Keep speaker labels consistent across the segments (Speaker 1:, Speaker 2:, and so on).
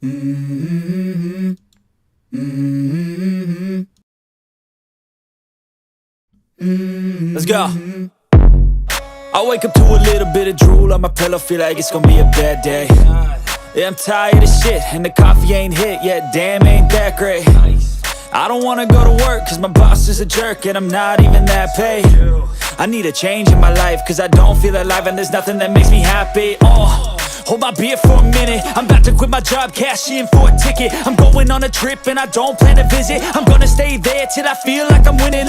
Speaker 1: Mm-hmm. Mm-hmm. Mm-hmm. Let's go. I wake up to a little bit of drool on my pillow, feel like it's gonna be a bad day. Yeah, I'm tired of shit, and the coffee ain't hit yet, damn, ain't that great. I don't wanna go to work, cause my boss is a jerk, and I'm not even that paid. I need a change in my life, cause I don't feel alive, and there's nothing that makes me happy. Hold my beer for a minute, I'm about to quit my job, cash in for a ticket. I'm going on a trip and I don't plan to visit. I'm gonna stay there till I feel like I'm winning,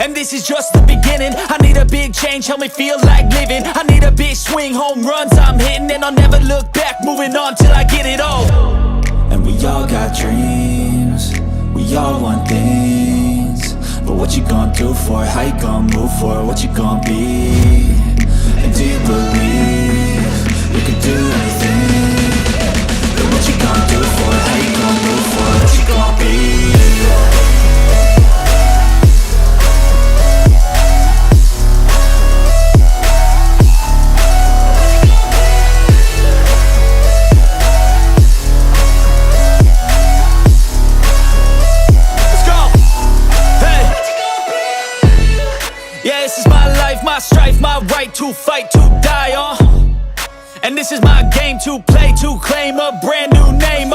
Speaker 1: and this is just the beginning. I need a big change, help me feel like living. I need a big swing, home runs I'm hitting, and I'll never look back, moving on till I get it all. And we all got dreams, we all want things, but what you gonna do for it? How you gonna move for it? What you gonna be? And do you believe you can do anything? But what you gonna do for it? How you gonna move for it? What you gonna be? My strife, my right to fight, to die on. And this is my game to play, to claim a brand new name,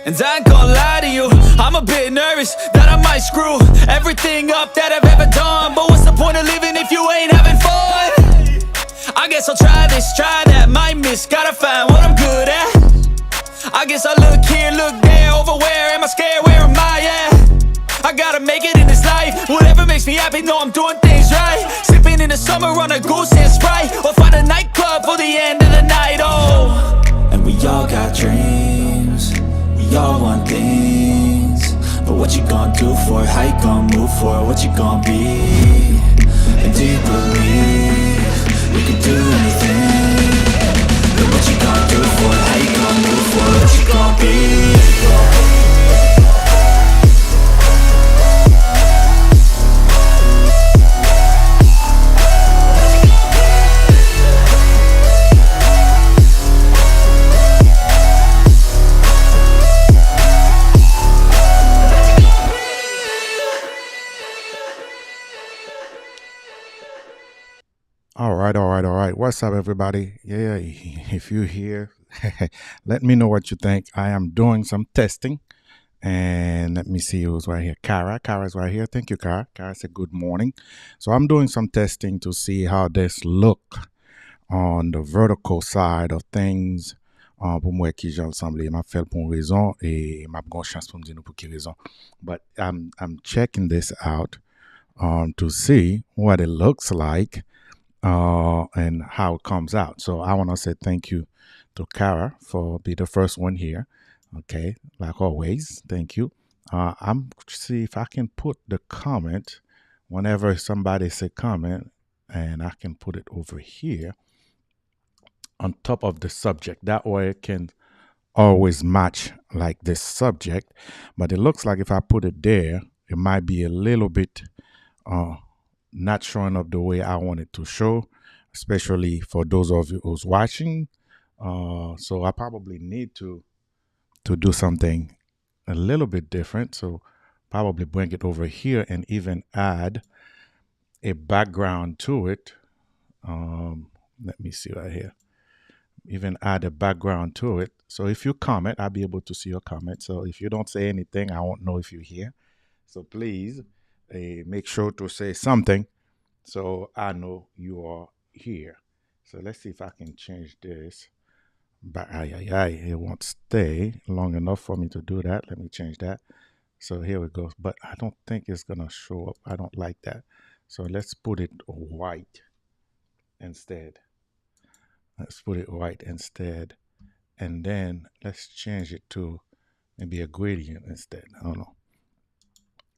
Speaker 1: And I ain't gonna lie to you, I'm a bit nervous that I might screw everything up that I've ever done. But what's the point of living if you ain't having fun? I guess I'll try this, try that, might miss, gotta find what I'm good at. I guess I look here, look there, over where am I scared, where am I at? I gotta make it in this life, whatever makes me happy, know I'm doing things right. Sipping in the summer on a goose and Sprite, or find a nightclub for the end of the night, And we all got dreams, we all want things, but what you gonna do for it? How you gonna move for it? What you gonna be? And do you believe you can do anything? But what you gonna do for it? How you gonna move for it? What you gonna be?
Speaker 2: All right. What's up, everybody? Yeah, if you're here, let me know what you think. I am doing some testing, and let me see who's right here. Kara's right here. Thank you, Kara. Kara said good morning. So I'm doing some testing to see how this look on the vertical side of things. Pour moi qui j'ai ensemble, m'a fait pour une raison et m'a gon chance pour me dire pour quelle raison. But I'm checking this out to see what it looks like. And how it comes out. So I want to say thank you to Kara for being the first one here. Okay, like always, thank you. I'm see if I can put the comment whenever somebody say comment, and I can put it over here on top of the subject. That way it can always match like this subject. But it looks like if I put it there, it might be a little bit not showing up the way I want it to show, especially for those of you who's watching. So I probably need to do something a little bit different. So probably bring it over here and even add a background to it. Let me see right here. Even add a background to it. So if you comment, I'll be able to see your comment. So if you don't say anything, I won't know if you're here. So please make sure to say something so I know you are here. So let's see if I can change this. But it won't stay long enough for me to do that. Let me change that. So here we go. But I don't think it's gonna show up. I don't like that. So let's put it white instead. Let's put it white instead. And then let's change it to maybe a gradient instead. I don't know.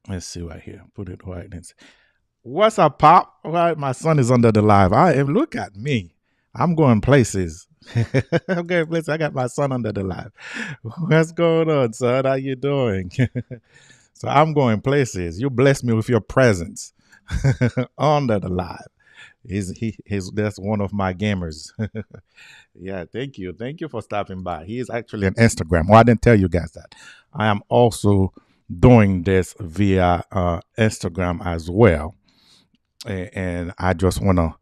Speaker 2: Let's see right here. Put it white and what's up, Pop? Right, my son is under the live. Look at me. I'm going places. I'm going places. I got my son under the live. What's going on, son? How you doing? So I'm going places. You bless me with your presence under the live. He's that's one of my gamers. Yeah, thank you for stopping by. He is actually on Instagram. Well, I didn't tell you guys that. I am also doing this via Instagram as well, and I just wanna,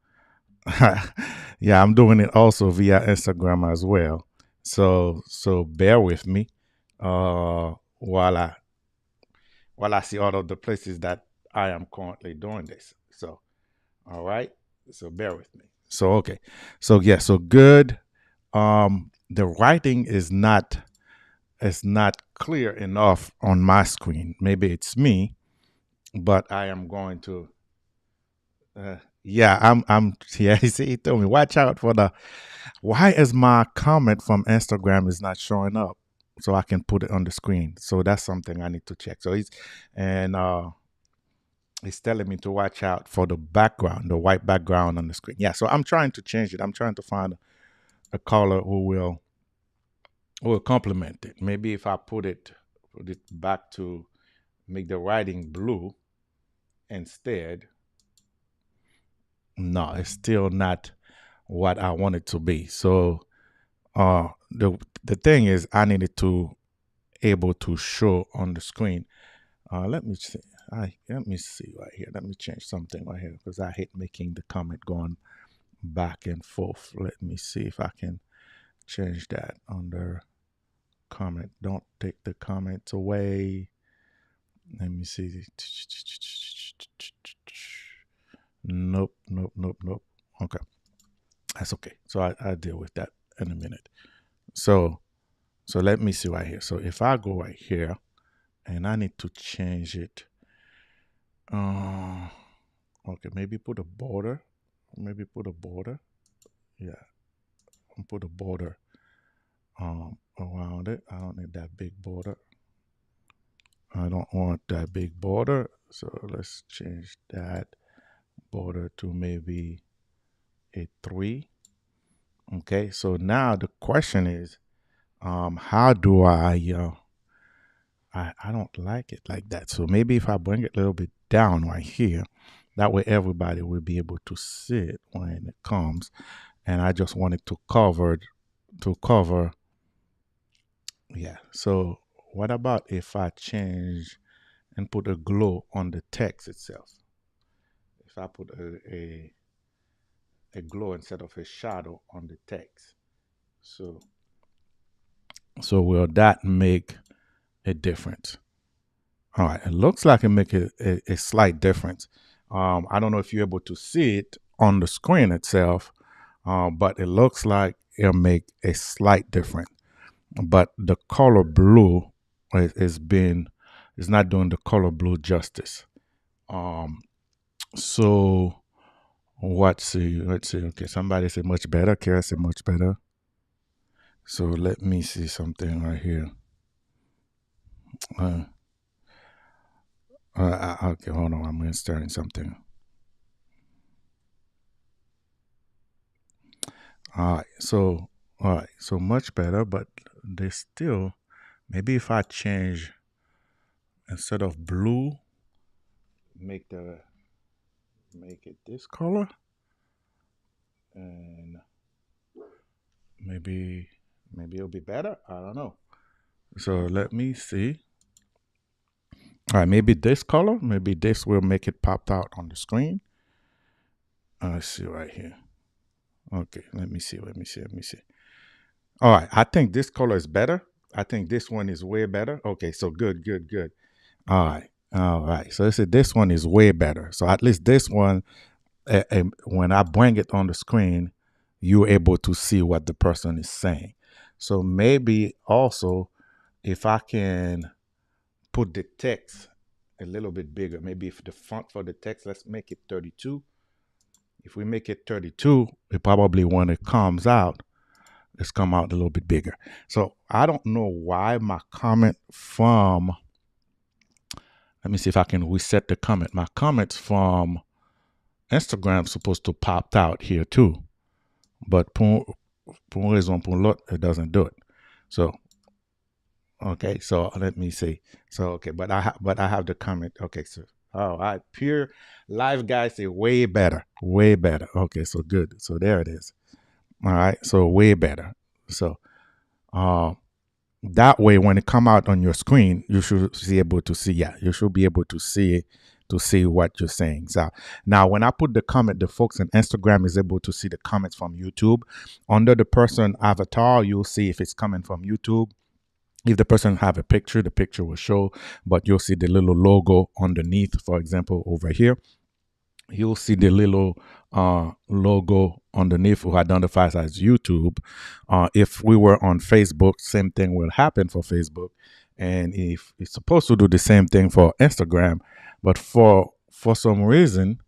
Speaker 2: yeah, I'm doing it also via Instagram as well. So bear with me, while I see all of the places that I am currently doing this. So, all right. So bear with me. So okay. So yeah. So good. The writing is not clear enough on my screen. Maybe it's me, but I am going to. Yeah, I'm. Yeah, see, he told me, watch out for the. Why is my comment from Instagram is not showing up? So I can put it on the screen. So that's something I need to check. So and he's telling me to watch out for the background, the white background on the screen. Yeah, so I'm trying to change it. I'm trying to find a color who will complement it. Maybe if I put it back to make the writing blue instead. No, it's still not what I want it to be. So the thing is, I needed to able to show on the screen. Let me see. Let me see right here. Let me change something right here because I hate making the comment going back and forth. Let me see if I can change that under comment. Don't take the comments away. Let me see. Nope, nope, nope, nope. Okay. That's okay. So I deal with that in a minute. So let me see right here. So if I go right here and I need to change it. Okay, maybe put a border. Maybe put a border. Yeah. Put a border around it. I don't need that big border. I don't want that big border. So let's change that border to maybe a 3. Okay, so now the question is, how do I don't like it like that. So maybe if I bring it a little bit down right here, that way everybody will be able to see it when it comes. And I just want it to cover. Yeah. So what about if I change and put a glow on the text itself? If I put a glow instead of a shadow on the text. So will that make a difference? All right, it looks like it make a slight difference. I don't know if you're able to see it on the screen itself, but it looks like it'll make a slight difference. But the color blue is not doing the color blue justice. So let's see. Okay, somebody said much better. Kara said much better. So let me see something right here. Okay, hold on. I'm installing something. All right, so much better, but they still, maybe if I change instead of blue, make it this color, and maybe it'll be better. I don't know. So let me see. All right, maybe this color, maybe this will make it popped out on the screen. Let's see right here. Okay, let me see. All right, I think this color is better. I think this one is way better. Okay, so good. All right. So I said this one is way better. So at least this one, when I bring it on the screen, you're able to see what the person is saying. So maybe also if I can put the text a little bit bigger, maybe if the font for the text, let's make it 32. If we make it 32, it probably when it comes out, it's come out a little bit bigger. So I don't know why my comment from, let me see if I can reset the comment. My comments from Instagram supposed to pop out here too, but pour raison pour l'autre, it doesn't do it. So okay, so let me see. So okay, but I have the comment. Okay, so All right. Pure live guys say way better. Way better. Okay, so good. So there it is. All right. So way better. So uh that way when it come out on your screen, you should be able to see, yeah, you should be able to see what you're saying. So now when I put the comment, the folks on Instagram is able to see the comments from YouTube. Under the person avatar, you'll see if it's coming from YouTube. If the person have a picture, the picture will show, but you'll see the little logo underneath. For example, over here, you'll see the little logo underneath who identifies as YouTube. If we were on Facebook, same thing will happen for Facebook. And if it's supposed to do the same thing for Instagram, but for some reason,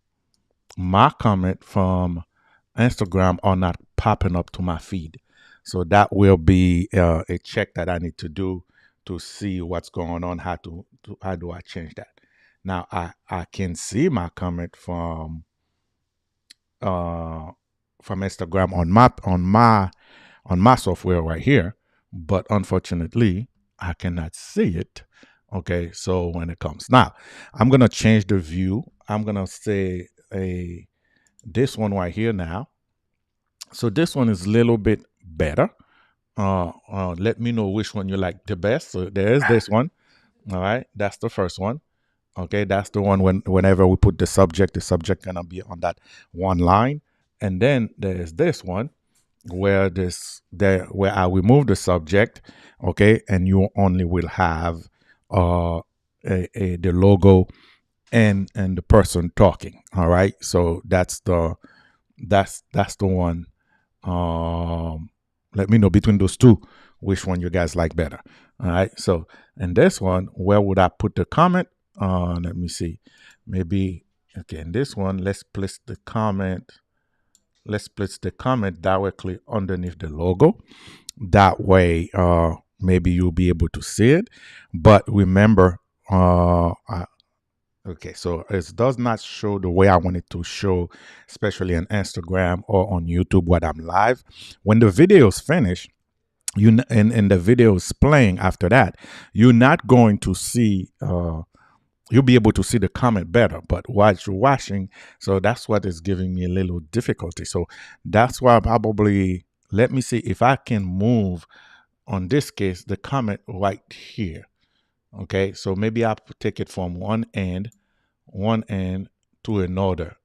Speaker 2: my comment from Instagram are not popping up to my feed. So that will be a check that I need to do to see what's going on. How do I change that? Now I can see my comment uh, from Instagram on my software right here, but unfortunately I cannot see it. Okay, so when it comes now, I'm gonna change the view. I'm gonna say a this one right here now. So this one is a little bit better. Let me know which one you like the best. So there's this one. All right, that's the first one. Okay, that's the one whenever we put the subject gonna be on that one line. And then there's this one where I remove the subject, okay, and you only will have uh the logo and the person talking. All right. So that's the one. Let me know between those two which one you guys like better. All right. So and this one, where would I put the comment? Let me see. Maybe okay, in this one, let's place the comment. Let's place the comment directly underneath the logo. That way, maybe you'll be able to see it. But remember, okay, so it does not show the way I want it to show, especially on Instagram or on YouTube when I'm live. When the video is finished, and the video is playing after that, you're not going to see. You'll be able to see the comment better, but while you're watching, so that's what is giving me a little difficulty. So that's why I probably let me see if I can move on this case the comment right here. Okay, so maybe I'll take it from one end to another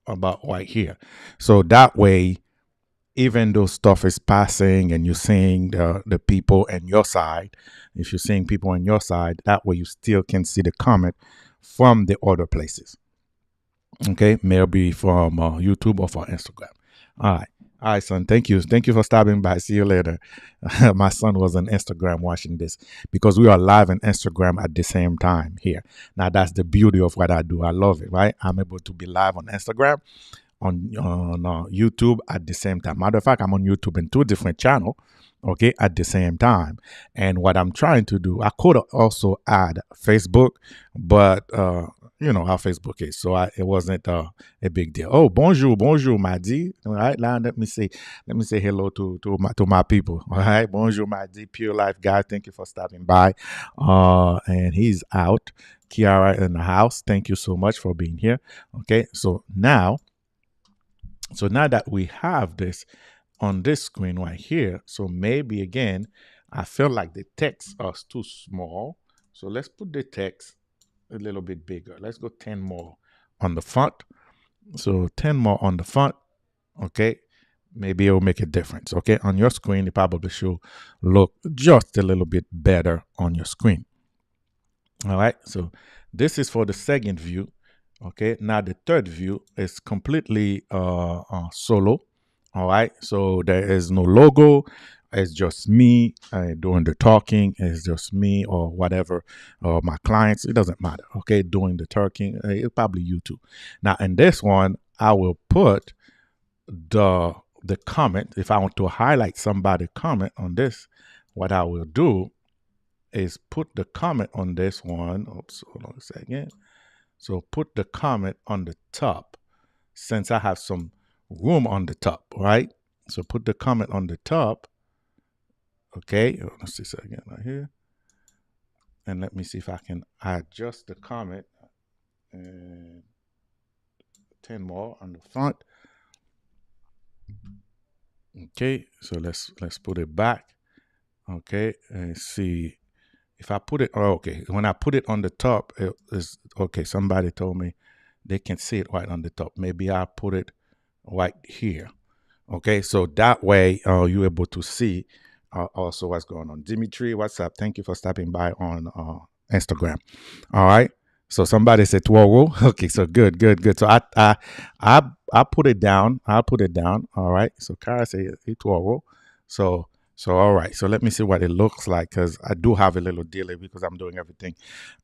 Speaker 2: about right here. So that way, even though stuff is passing and you're seeing the people on your side, if you're seeing people on your side, that way you still can see the comment from the other places. Okay, maybe from YouTube or from Instagram. All right. All right, son. Thank you. Thank you for stopping by. See you later. My son was on Instagram watching this because we are live on Instagram at the same time here. Now, that's the beauty of what I do. I love it, right? I'm able to be live on Instagram, on YouTube at the same time. Matter of fact, I'm on YouTube in two different channels, okay, at the same time. And what I'm trying to do, I could also add Facebook, but you know how Facebook is, so it wasn't a big deal. Oh, bonjour, bonjour, Madi. All right, now let me say hello to my people. All right, bonjour, Madi, Pure Life guy. Thank you for stopping by. And he's out. Kiara in the house. Thank you so much for being here. Okay, so now that we have this on this screen right here, so maybe again, I feel like the text is too small. So let's put the text a little bit bigger. Let's go 10 more on the font. So 10 more on the font. Okay. Maybe it will make a difference. Okay. On your screen, it probably should look just a little bit better on your screen. All right. So this is for the second view. Okay. Now the third view is completely solo. All right. So there is no logo. It's just me doing the talking. It's just me or whatever, or my clients. It doesn't matter. Okay, doing the talking. It's probably you too. Now, in this one, I will put the comment. If I want to highlight somebody comment on this, what I will do is put the comment on this one. Oops, hold on a second. So put the comment on the top, since I have some room on the top, right? So put the comment on the top. Okay, let's see a second right here. And let me see if I can adjust the comment. and 10 more on the front. Okay, so let's put it back. Okay, and see if I put it. Oh, okay, when I put it on the top, it is okay. Somebody told me they can see it right on the top. Maybe I'll put it right here. Okay, so that way you're able to see also what's going on. Dimitri, what's up? Thank you for stopping by on Instagram. All right. So somebody said Tuoro. Okay, so good, good, good. So I put it down. I'll put it down. All right. So Kara said Tuoro. So all right. So let me see what it looks like because I do have a little delay because I'm doing everything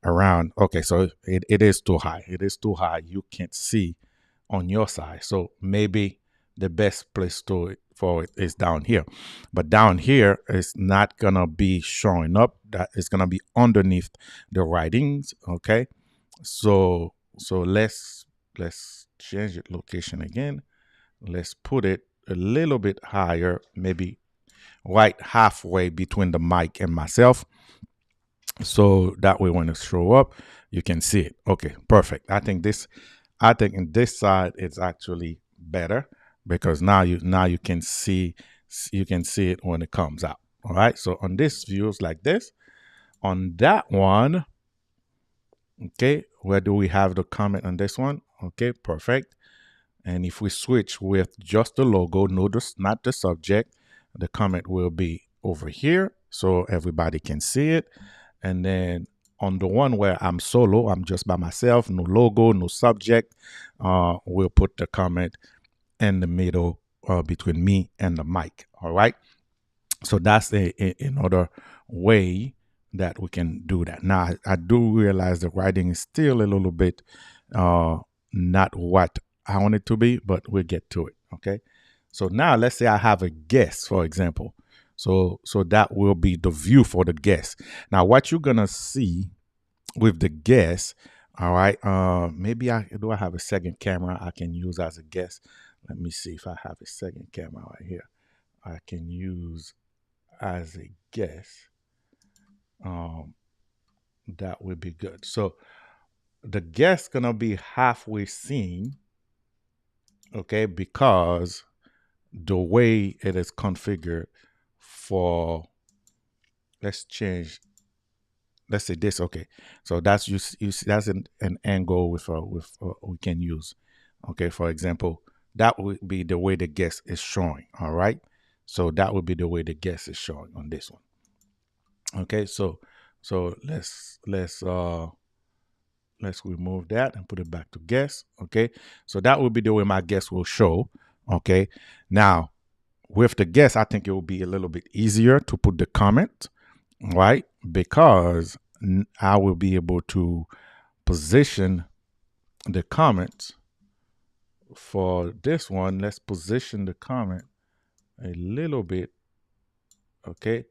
Speaker 2: around. Okay, so it is too high. It is too high. You can't see on your side. So maybe the best place for it is down here. But down here is not gonna be showing up. That is gonna be underneath the writings. Okay. So let's change it location again. Let's put it a little bit higher, maybe right halfway between the mic and myself. So that way when it show up, you can see it. Okay, perfect. I think in this side it's actually better because now you can see it when it comes out. All right. So on this view it's like this. On that one, okay, where do we have the comment on this one? Okay, perfect. And if we switch with just the logo, notice not the subject, the comment will be over here so everybody can see it. And then on the one where I'm solo, I'm just by myself, no logo, no subject, we'll put the comment in the middle between me and the mic. All right. So that's another way that we can do that. Now, I do realize the writing is still a little bit not what I want it to be, but we'll get to it. Okay. So now let's say I have a guest, for example. So that will be the view for the guest. Now, what you're gonna see with the guest, all right. Maybe I have a second camera I can use as a guest. Let me see if I have a second camera right here. I can use as a guest. That would be good. So the guest gonna be halfway seen, okay, because the way it is configured for, let's say this. Okay, so that's you see, that's an angle with we can use. Okay, for example, that would be the way the guest is showing. All right, so that would be the way the guest is showing on this one. Okay, so let's remove that and put it back to guest. Okay, so that will be the way my guest will show. Okay, now with the guest, I think it will be a little bit easier to put the comment, right? Because I will be able to position the comments for this one. Let's position the comment a little bit, okay,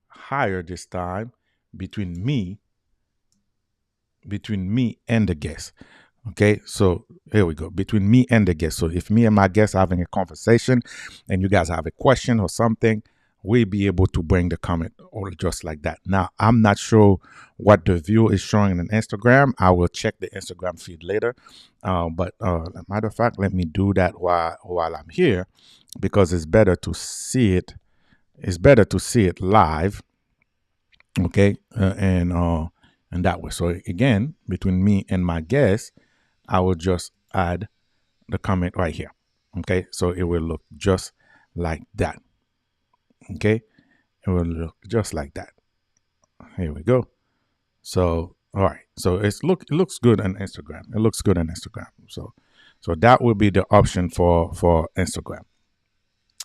Speaker 2: higher this time between me and the guest. Okay, so here we go, between me and the guest. So if me and my guest are having a conversation and you guys have a question or something, we'll be able to bring the comment or just like that. Now, I'm not sure what the view is showing on Instagram. I will check the Instagram feed later. But matter of fact, let me do that while I'm here because it's better to see it. It's better to see it live. Okay, and that way. So again, between me and my guest, I will just add the comment right here. Okay, so it will look just like that. Okay, it will look just like that. Here we go. So all right, so it looks good on Instagram. It looks good on Instagram. So that will be the option for Instagram.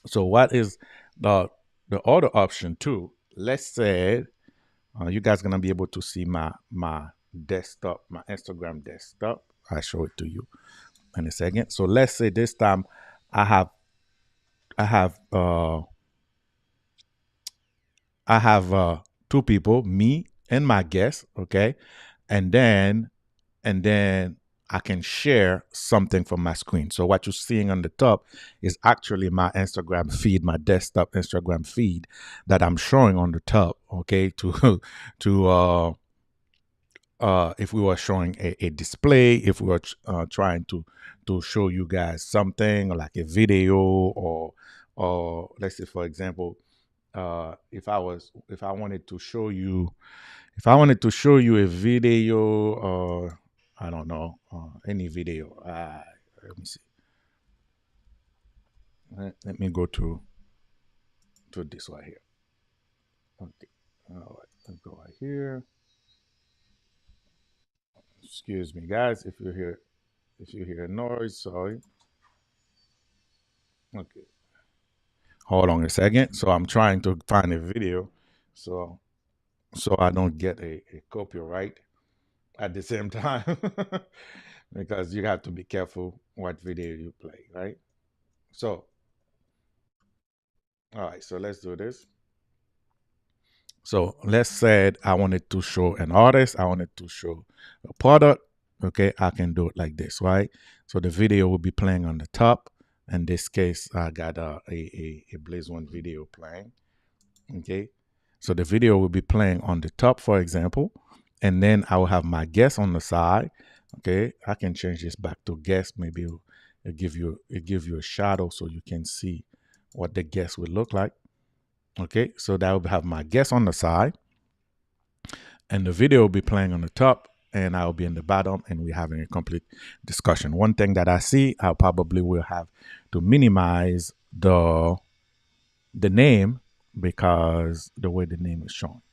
Speaker 2: So what is the other option too? Let's say you guys gonna be able to see my desktop, my Instagram desktop. I'll show it to you in a second. So let's say this time I have two people, me and my guest, okay, and then I can share something from my screen. So what you're seeing on the top is actually my Instagram feed, my desktop Instagram feed that I'm showing on the top, okay, to if we were showing a display, if we were trying to show you guys something like a video, or let's say, for example, if I wanted to show you, a video, or I don't know, any video. Let me see. Let me go to this right here. Okay. All right. Let's go right here. Excuse me, guys, if you hear noise. Sorry. Okay. Hold on a second. So I'm trying to find a video, so I don't get a copyright at the same time, because you have to be careful what video you play, right? So, all right. So let's do this. So let's say I wanted to show an artist, I wanted to show a product. Okay, I can do it like this, right? So the video will be playing on the top. In this case, I got a Blaze One video playing. Okay, so the video will be playing on the top, for example, and then I will have my guest on the side. Okay, I can change this back to guest. Maybe it'll give you a shadow so you can see what the guest would look like. Okay, so that will have my guest on the side, and the video will be playing on the top, and I'll be in the bottom, and we're having a complete discussion. One thing that I see, I probably will have to minimize the name, because the way the name is shown.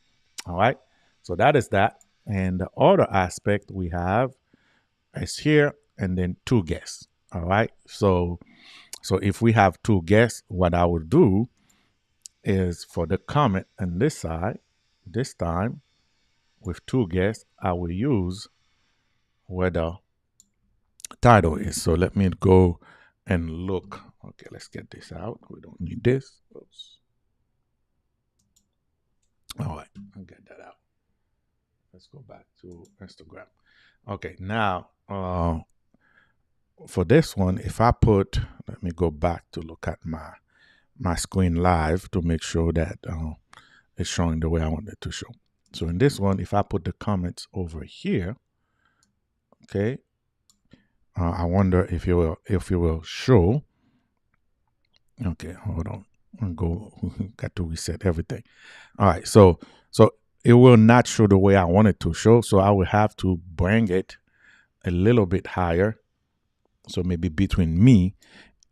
Speaker 2: All right, so that is that. And the other aspect we have is here, and then two guests. All right, so if we have two guests, what I would do is, for the comment on this side, this time with two guests, I will use where the title is. So let me go and look. Okay, let's get this out. We don't need this. Oops. All right, I'll get that out. Let's go back to Instagram. Okay, now for this one, if I put, let me go back to look at my screen live to make sure that it's showing the way I want it to show. So in this one, if I put the comments over here, okay, I wonder if it will show. Okay, hold on. Got to reset everything. All right, so it will not show the way I want it to show. So I will have to bring it a little bit higher. So maybe between me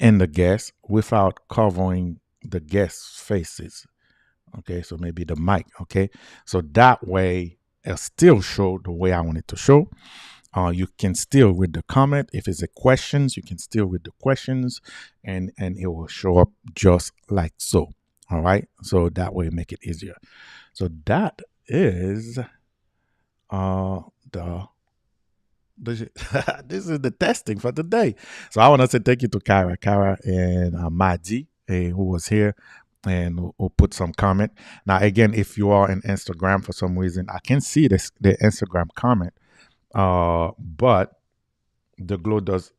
Speaker 2: and the guest, without covering the guest's faces. Okay, so maybe the mic. Okay, so that way it'll still show the way I want it to show. You can still read the comment. If it's a questions, you can still read the questions, and it will show up just like so. All right, so that way make it easier. So that is this is the testing for today. So I want to say thank you to Kara and Madi, who was here and who put some comment. Now again, if you are on Instagram for some reason, I can see the Instagram comment, but the glow does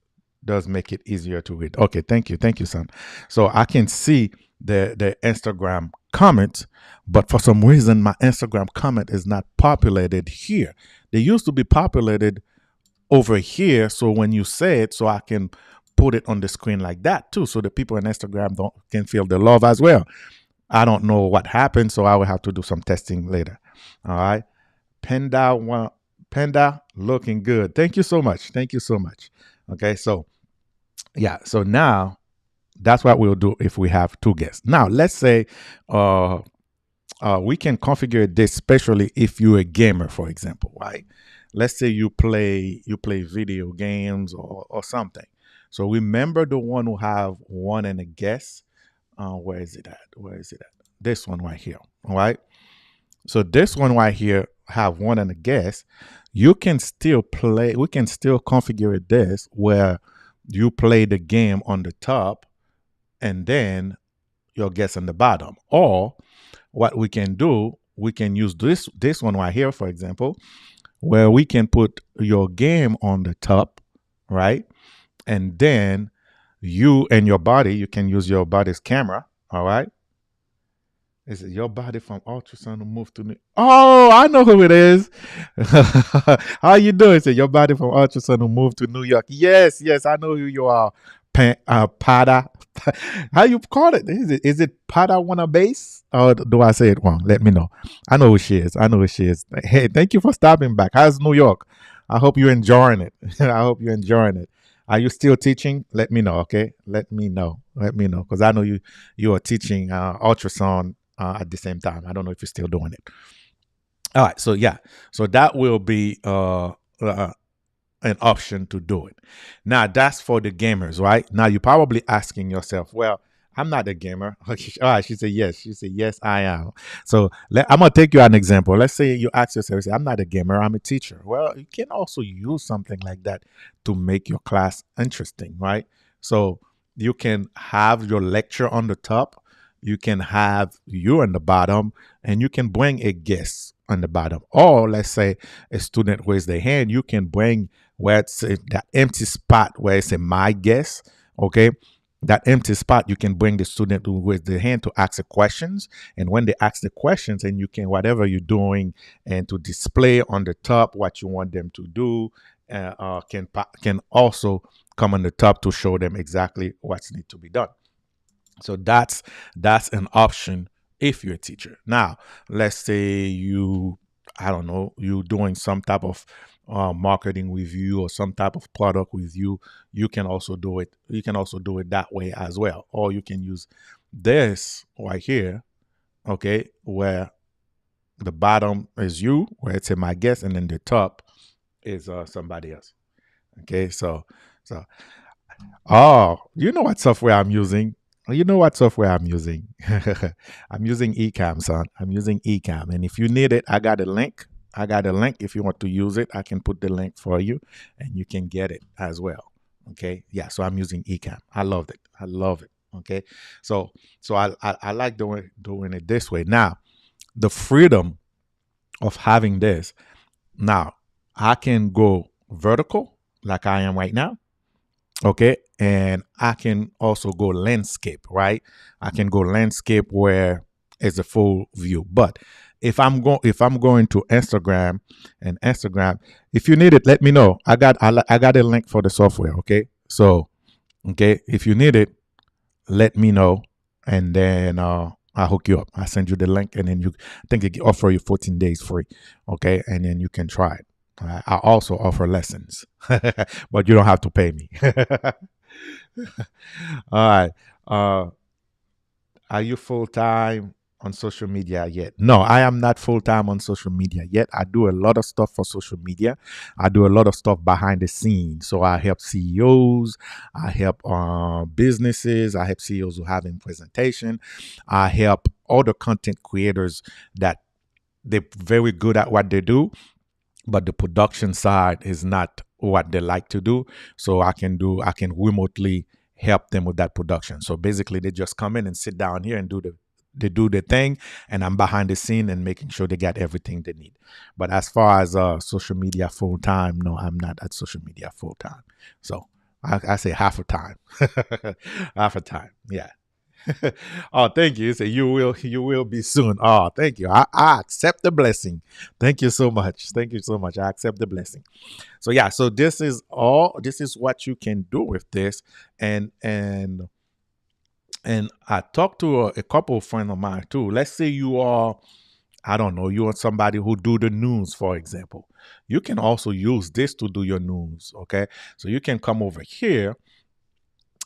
Speaker 2: make it easier to read. Okay, thank you, son. So I can see the Instagram comments, but for some reason my Instagram comment is not populated here. They used to be populated over here, so when you say it, so I can put it on the screen like that too, so the people on Instagram can feel the love as well. I don't know what happened, so I will have to do some testing later. All right, Panda looking good. Thank you so much. Okay, so yeah, so now that's what we'll do if we have two guests. Now let's say we can configure this, especially if you're a gamer, for example, right? Let's say you play video games or something. So remember the one who have one and a guest. Where is it at? This one right here. All right. So this one right here have one and a guest. You can still play. We can still configure this where you play the game on the top, and then your guest on the bottom. Or what we can do, we can use this one right here, for example, where we can put your game on the top, right? And then you and your body, you can use your body's camera, all right? Is it your body from ultrasound to move to New? Oh, I know who it is. How you doing? Say your body from ultrasound to move to New York. Yes, yes, I know who you are. Pada. How you call it? Is it Pada wanna base? Or do I say it wrong? Let me know. I know who she is. I know who she is. Hey, thank you for stopping back. How's New York? I hope you're enjoying it. I hope you're enjoying it. Are you still teaching? Let me know, okay? Let me know. Let me know. Because I know you are teaching ultrasound at the same time. I don't know if you're still doing it. All right. So yeah. So that will be an option to do it. Now that's for the gamers, right? Now you're probably asking yourself, well, I'm not a gamer. All right, she said yes. She said yes, I am. So I'm gonna take you an example. Let's say you ask yourself, say, I'm not a gamer. I'm a teacher. Well, you can also use something like that to make your class interesting, right? So you can have your lecture on the top. You can have you on the bottom, and you can bring a guest on the bottom. Or let's say a student raise their hand, you can bring where it's that empty spot where it's a my guest, okay? That empty spot, you can bring the student to raise their hand to ask the questions. And when they ask the questions, and you can, whatever you're doing, and to display on the top what you want them to do, can also come on the top to show them exactly what's need to be done. So that's an option if you're a teacher. Now, let's say I don't know, you doing some type of marketing review or some type of product review. You can also do it. You can also do it that way as well. Or you can use this right here, okay, where the bottom is you, where it's in my guest, and then the top is somebody else. Okay, so you know what software I'm using? You know what software I'm using? I'm using Ecamm, son. I'm using Ecamm. And if you need it, I got a link. I got a link. If you want to use it, I can put the link for you and you can get it as well. Okay. Yeah. So I'm using Ecamm. I love it. I love it. Okay. So I like doing it this way. Now, the freedom of having this. Now, I can go vertical like I am right now. Okay. And I can also go landscape, right? I can go landscape where it's a full view. But if I'm going to Instagram, and Instagram, if you need it, let me know. I got a link for the software. Okay. So okay, if you need it, let me know, and then I'll hook you up. I'll send you the link, and then I think it offer you 14 days free. Okay. And then you can try it. I also offer lessons, but you don't have to pay me. All right. Are you full time on social media yet? No, I am not full time on social media yet. I do a lot of stuff for social media. I do a lot of stuff behind the scenes. So I help CEOs. I help businesses. I help CEOs who have in presentation. I help other content creators that they're very good at what they do, but the production side is not what they like to do. So I can remotely help them with that production. So basically they just come in and sit down here and they do the thing, and I'm behind the scene and making sure they get everything they need. But as far as social media full time, no, I'm not at social media full time. So I say half a time. Half a time. Yeah. Oh, thank you. So you will be soon. Oh, thank you. I accept the blessing. Thank you so much. Thank you so much. I accept the blessing. So yeah, so this is what you can do with this. And I talked to a couple of friends of mine too. Let's say you are, I don't know, you are somebody who do the news, for example. You can also use this to do your news. Okay. So you can come over here,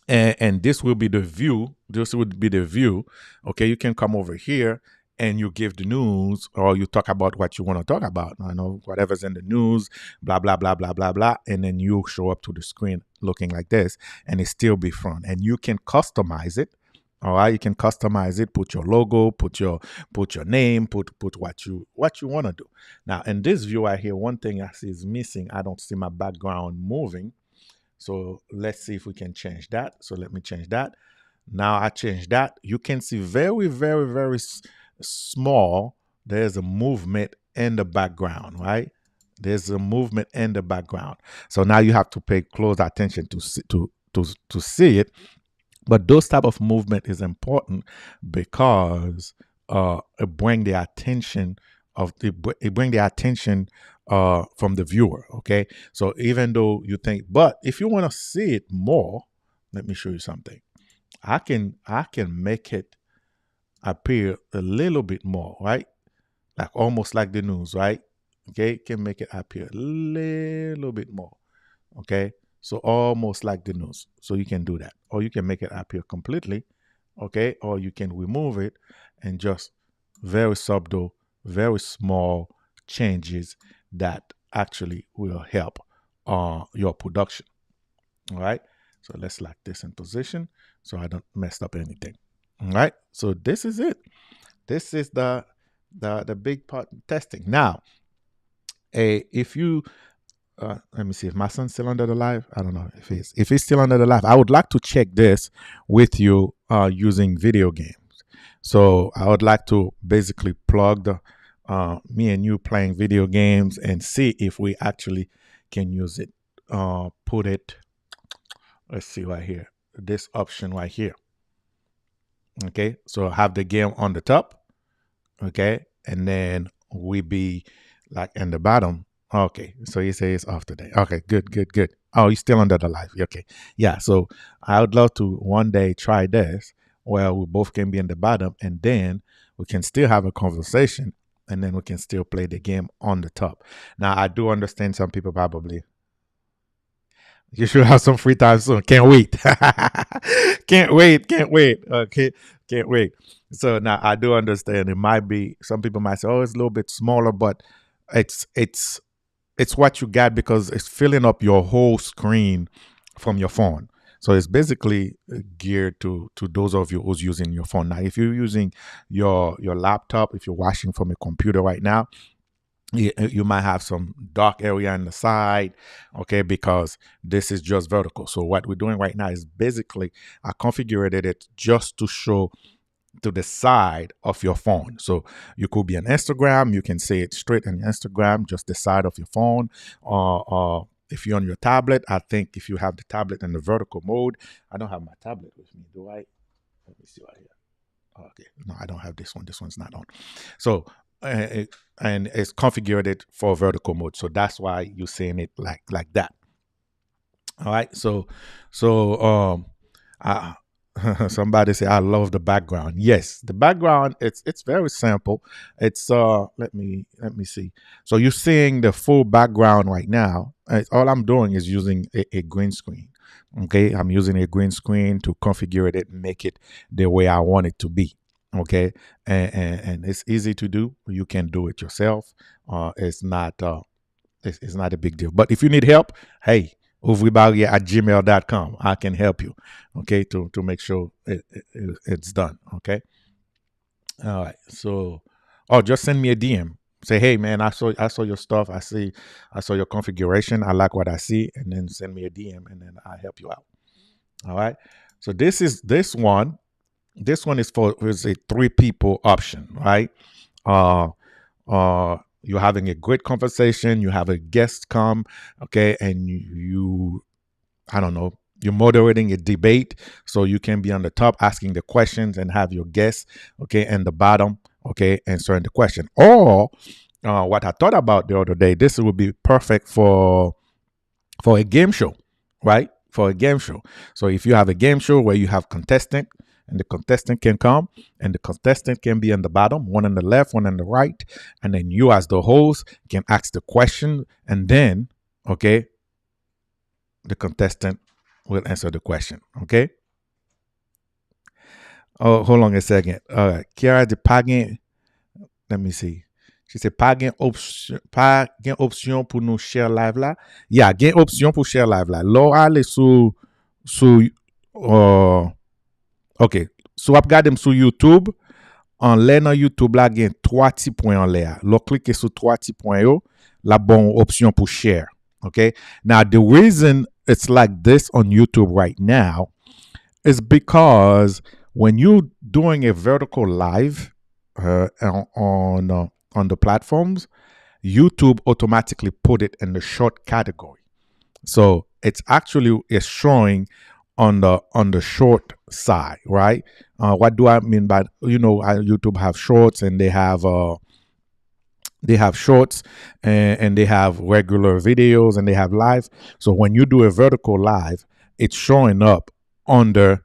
Speaker 2: and this will be the view. This would be the view. Okay, you can come over here and you give the news, or you talk about what you want to talk about. I know whatever's in the news, blah blah blah blah blah blah, and then you show up to the screen looking like this, and it still be front. And you can customize it. All right, you can customize it. Put your logo, put your name, put what you want to do. Now in this view right here, one thing I see is missing. I don't see my background moving. So let's see if we can change that. So let me change that. Now I change that. You can see very, very, very small. There's a movement in the background, right? There's a movement in the background. So now you have to pay close attention to see it. But those type of movement is important because it bring the attention it bring the attention from the viewer. Okay, so even though you think, but if you want to see it more, let me show you something. I can make it appear a little bit more, right? Like almost like the news, right? Okay, can make it appear a little bit more. Okay, so almost like the news. So you can do that, or you can make it appear completely. Okay, or you can remove it and just very subtle, very small changes that actually will help your production. All right, so let's lock this in position so I don't mess up anything. All right, so this is it. This is the big part testing. Now, if you let me see if my son's still under the live. I don't know if he's still under the live. I would like to check this with you using video games. So I would like to basically plug the me and you playing video games and see if we actually can use it. Put it. Let's see right here. This option right here. Okay, so I have the game on the top. Okay, and then we be like in the bottom. Okay, so you say it's off today. Okay, good. Oh, you're still under the live. Okay, yeah. So I would love to one day try this where we both can be in the bottom, and then we can still have a conversation, and then we can still play the game on the top. Now I do understand some people probably you should have some free time soon. Can't wait. Can't wait. Okay. Can't wait. So now I do understand it might be some people might say, oh, it's a little bit smaller, but it's it's it's what you got because it's filling up your whole screen from your phone. So it's basically geared to those of you who's using your phone. Now, if you're using your laptop, if you're watching from a computer right now, you might have some dark area on the side, okay, because this is just vertical. So what we're doing right now is basically I configured it just to show to the side of your phone. So you could be on Instagram, you can say it straight on Instagram, just the side of your phone. Or if you're on your tablet, I think if you have the tablet in the vertical mode, I don't have my tablet with me, do I? Let me see right here. Okay, no, I don't have this one. This one's not on. So and it's configured it for vertical mode. So that's why you're seeing it like that. All right. So I, somebody say I love the background. Yes, the background it's very simple. It's let me see. So you're seeing the full background right now. All I'm doing is using a green screen. Okay, I'm using a green screen to configure it and make it the way I want it to be. Okay, and it's easy to do. You can do it yourself. It's not a big deal. But if you need help, hey, ouvribarrier@gmail.com. I can help you. Okay, to make sure it's done. Okay. All right. So, oh, just send me a DM. Say, hey man, I saw your stuff. I saw your configuration. I like what I see, and then send me a DM, and then I help you out. All right. So this one. This one is a 3 people option, right? Uh, you're having a great conversation. You have a guest come, okay, and I don't know, you're moderating a debate, so you can be on the top asking the questions and have your guests, okay, and the bottom, okay, answering the question. Or what I thought about the other day, this would be perfect for a game show, right? For a game show. So if you have a game show where you have contestant and the contestant can come and the contestant can be on the bottom, one on the left, one on the right, and then you as the host can ask the question, and then okay, the contestant will answer the question. Okay. Oh, hold on a second. All right. Kiara de Pagin. Let me see. She said, pas gen option pour nous share live là. Yeah, gen option pour share live là. Lò ale sou ok. So ap gade m sou YouTube. En lè nan YouTube la gen 3 ti point en lè. Lò klike sou 3 ti point yo, la bon option pour share. Okay. Now the reason it's like this on YouTube right now is because when you're doing a vertical live on the platforms, YouTube automatically put it in the short category. So it's actually is showing on the short side, right? What do I mean by, YouTube have shorts, and they have shorts, and they have regular videos, and they have live. So when you do a vertical live, it's showing up under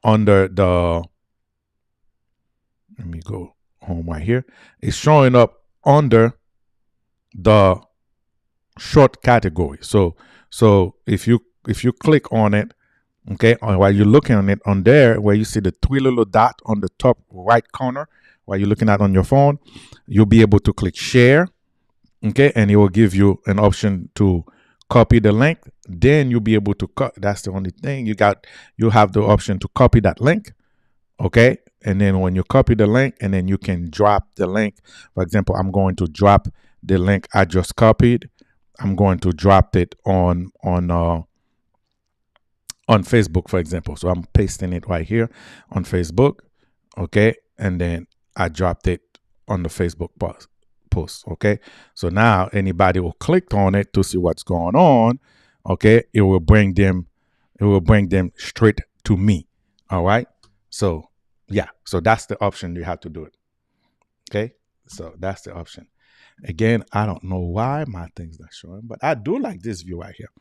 Speaker 2: the, let me go home right here. It's showing up under the short category. So if you click on it, okay, or while you're looking on it, on there where you see the three little dot on the top right corner while you're looking at on your phone, you'll be able to click share, okay, and it will give you an option to copy the link. Then you'll be able to cut. That's the only thing you have the option to copy that link, okay. And then when you copy the link, and then you can drop the link. For example, I'm going to drop the link I just copied. I'm going to drop it on Facebook, for example. So I'm pasting it right here on Facebook, okay, and then I dropped it on the Facebook post, okay. So now anybody will click on it to see what's going on, okay. It will bring them straight to me. All right. So yeah, so that's the option you have to do it. Okay. So that's the option. Again, I don't know why my thing's not showing, but I do like this view right here.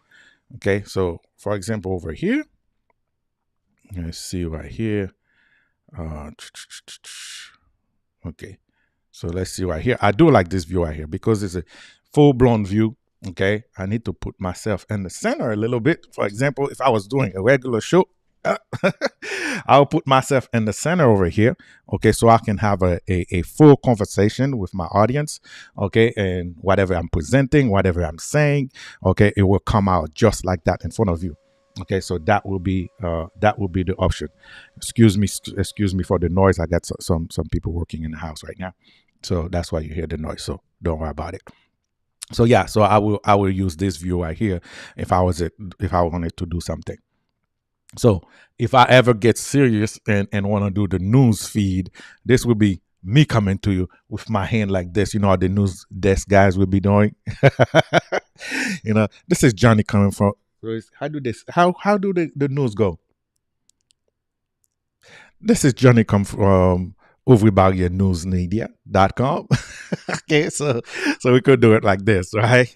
Speaker 2: Okay, so for example, over here, let's see right here. Okay, so let's see right here. I do like this view right here because it's a full-blown view. Okay, I need to put myself in the center a little bit. For example, if I was doing a regular show, I'll put myself in the center over here, okay, so I can have a full conversation with my audience, okay, and whatever I'm presenting, whatever I'm saying, okay, it will come out just like that in front of you, okay. So that will be the option. Excuse me for the noise. I got some people working in the house right now, so that's why you hear the noise. So don't worry about it. So yeah, so I will use this view right here if I wanted to do something. So if I ever get serious and want to do the news feed, this will be me coming to you with my hand like this. You know how the news desk guys will be doing. This is Johnny coming from. How do the news go? This is Johnny come from ouvribarriernewsmedia.com. Okay, so we could do it like this, right?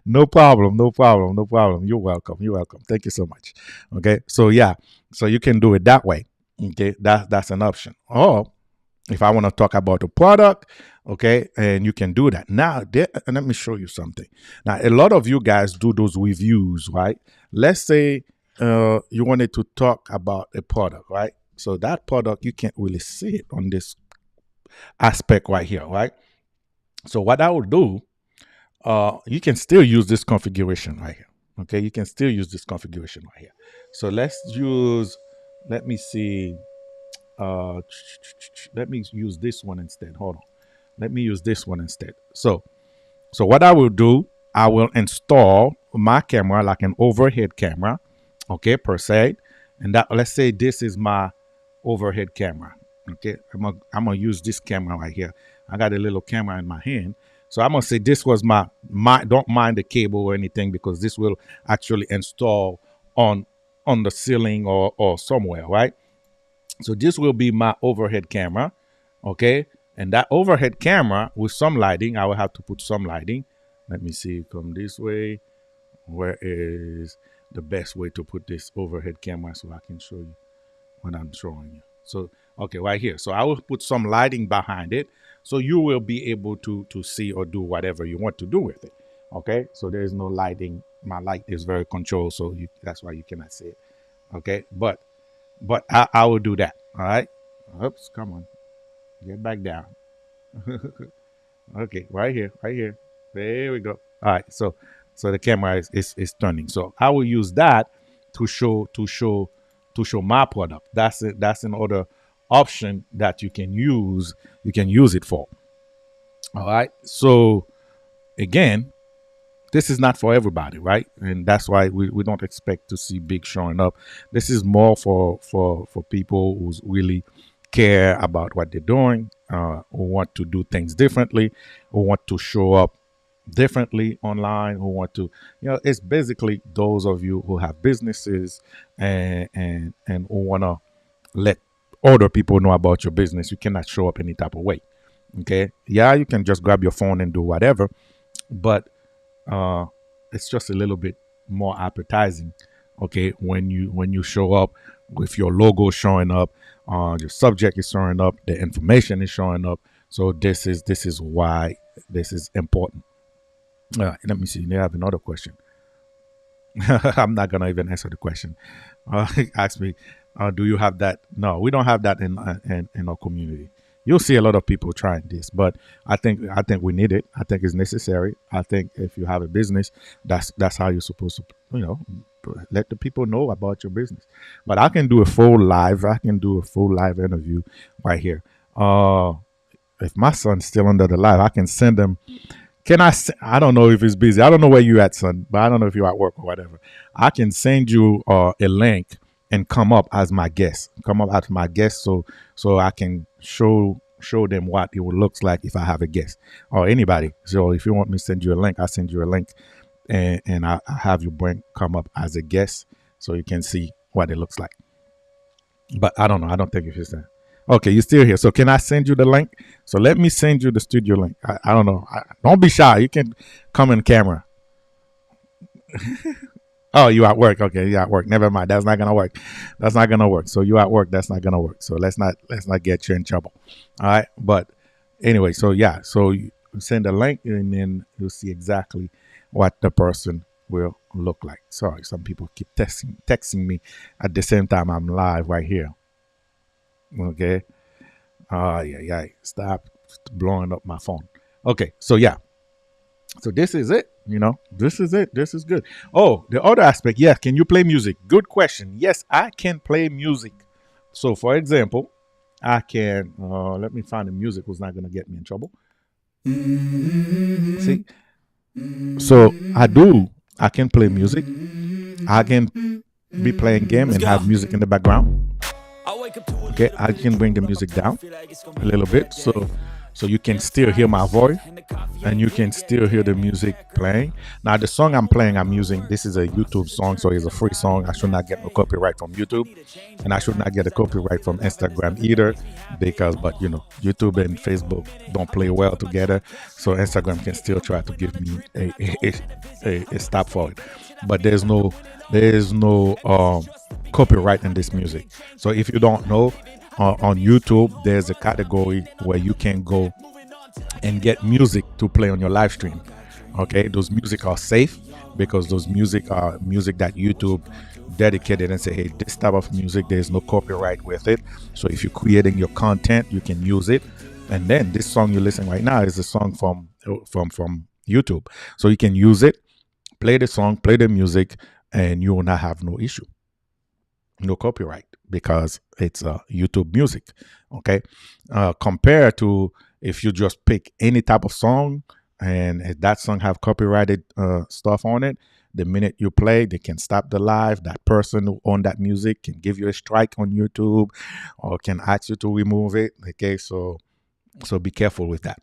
Speaker 2: No problem. You're welcome. Thank you so much. Okay, so yeah, so you can do it that way. Okay, that's an option. Or if I want to talk about the product, okay, and you can do that. Now, and let me show you something. Now, a lot of you guys do those reviews, right? Let's say you wanted to talk about a product, right? So that product, you can't really see it on this aspect right here, right? So what I will do, you can still use this configuration right here. Okay, you can still use this configuration right here. So let me see, let me use this one instead. Hold on. Let me use this one instead. So what I will do, I will install my camera like an overhead camera, okay, per se. And that, let's say this is my overhead camera. Okay, I'm gonna use this camera right here. I got a little camera in my hand, so I'm gonna say this was my don't mind the cable or anything, because this will actually install on the ceiling or somewhere, right? So this will be my overhead camera, okay. And that overhead camera with some lighting, I will have to put some lighting. Let me see, come this way. Where is the best way to put this overhead camera so I can show you what I'm showing you? So, okay, right here. So I will put some lighting behind it, so you will be able to see or do whatever you want to do with it. Okay, so there is no lighting. My light is very controlled, so that's why you cannot see it. Okay, but I will do that. All right. Oops, come on, get back down. Okay, right here. There we go. All right, so the camera is turning. So I will use that to show my product. That's it. That's another option that you can use. You can use it for. All right. So again, this is not for everybody, right? And that's why we don't expect to see big showing up. This is more for people who really care about what they're doing, who want to do things differently, who want to show up differently online, who want to, it's basically those of you who have businesses and who want to let other people know about your business. You cannot show up any type of way. Okay. Yeah, you can just grab your phone and do whatever, but uh, it's just a little bit more appetizing. Okay, when you show up with your logo showing up, your subject is showing up, the information is showing up. So this is why this is important. Let me see. They have another question. I'm not gonna even answer the question. Ask me, do you have that? No, we don't have that in our community. You'll see a lot of people trying this, but I think we need it. I think it's necessary. I think if you have a business, that's how you're supposed to, let the people know about your business. But I can do a full live. I can do a full live interview right here. If my son's still under the live, I can send him. I don't know if it's busy. I don't know where you at, son, but I don't know if you're at work or whatever. I can send you a link and come up as my guest. Come up as my guest, so I can show them what it would looks like if I have a guest or anybody. So if you want me to send you a link, I'll send you a link, and I have you come up as a guest so you can see what it looks like. But I don't know. I don't think if it's that. Okay, you're still here. So can I send you the link? So let me send you the studio link. I don't know. Don't be shy. You can come in camera. Oh, you at work? Okay, you at work. Never mind. That's not gonna work. That's not gonna work. So you at work? That's not gonna work. So let's not get you in trouble. All right. But anyway, so yeah. So you send a link, and then you'll see exactly what the person will look like. Sorry, some people keep texting me at the same time I'm live right here. Okay. Yeah. Stop blowing up my phone. Okay. So yeah. So this is it. This is it. This is good. Oh, the other aspect. Yeah. Can you play music? Good question. Yes, I can play music. So for example, I can, let me find the music who's not going to get me in trouble. See? So I can play music. I can be playing game and have music in the background. Okay, I can bring the music down a little bit so you can still hear my voice and you can still hear the music playing. Now the song I'm using, this is a YouTube song, so it's a free song. I should not get no copyright from YouTube, and I should not get a copyright from Instagram either, but YouTube and Facebook don't play well together, so Instagram can still try to give me a stop for it. But there is no copyright in this music. So if you don't know, on YouTube there's a category where you can go and get music to play on your live stream. Okay, those music are safe because those music are music that YouTube dedicated and say, hey, this type of music, there's no copyright with it. So if you're creating your content, you can use it. And then this song you're listening right now is a song from YouTube, so you can use it, play the song, play the music, and you will not have no issue, no copyright, because it's YouTube music. Okay, compared to if you just pick any type of song and if that song have copyrighted stuff on it, the minute you play, they can stop the live. That person who owned that music can give you a strike on YouTube or can ask you to remove it. Okay, so be careful with that.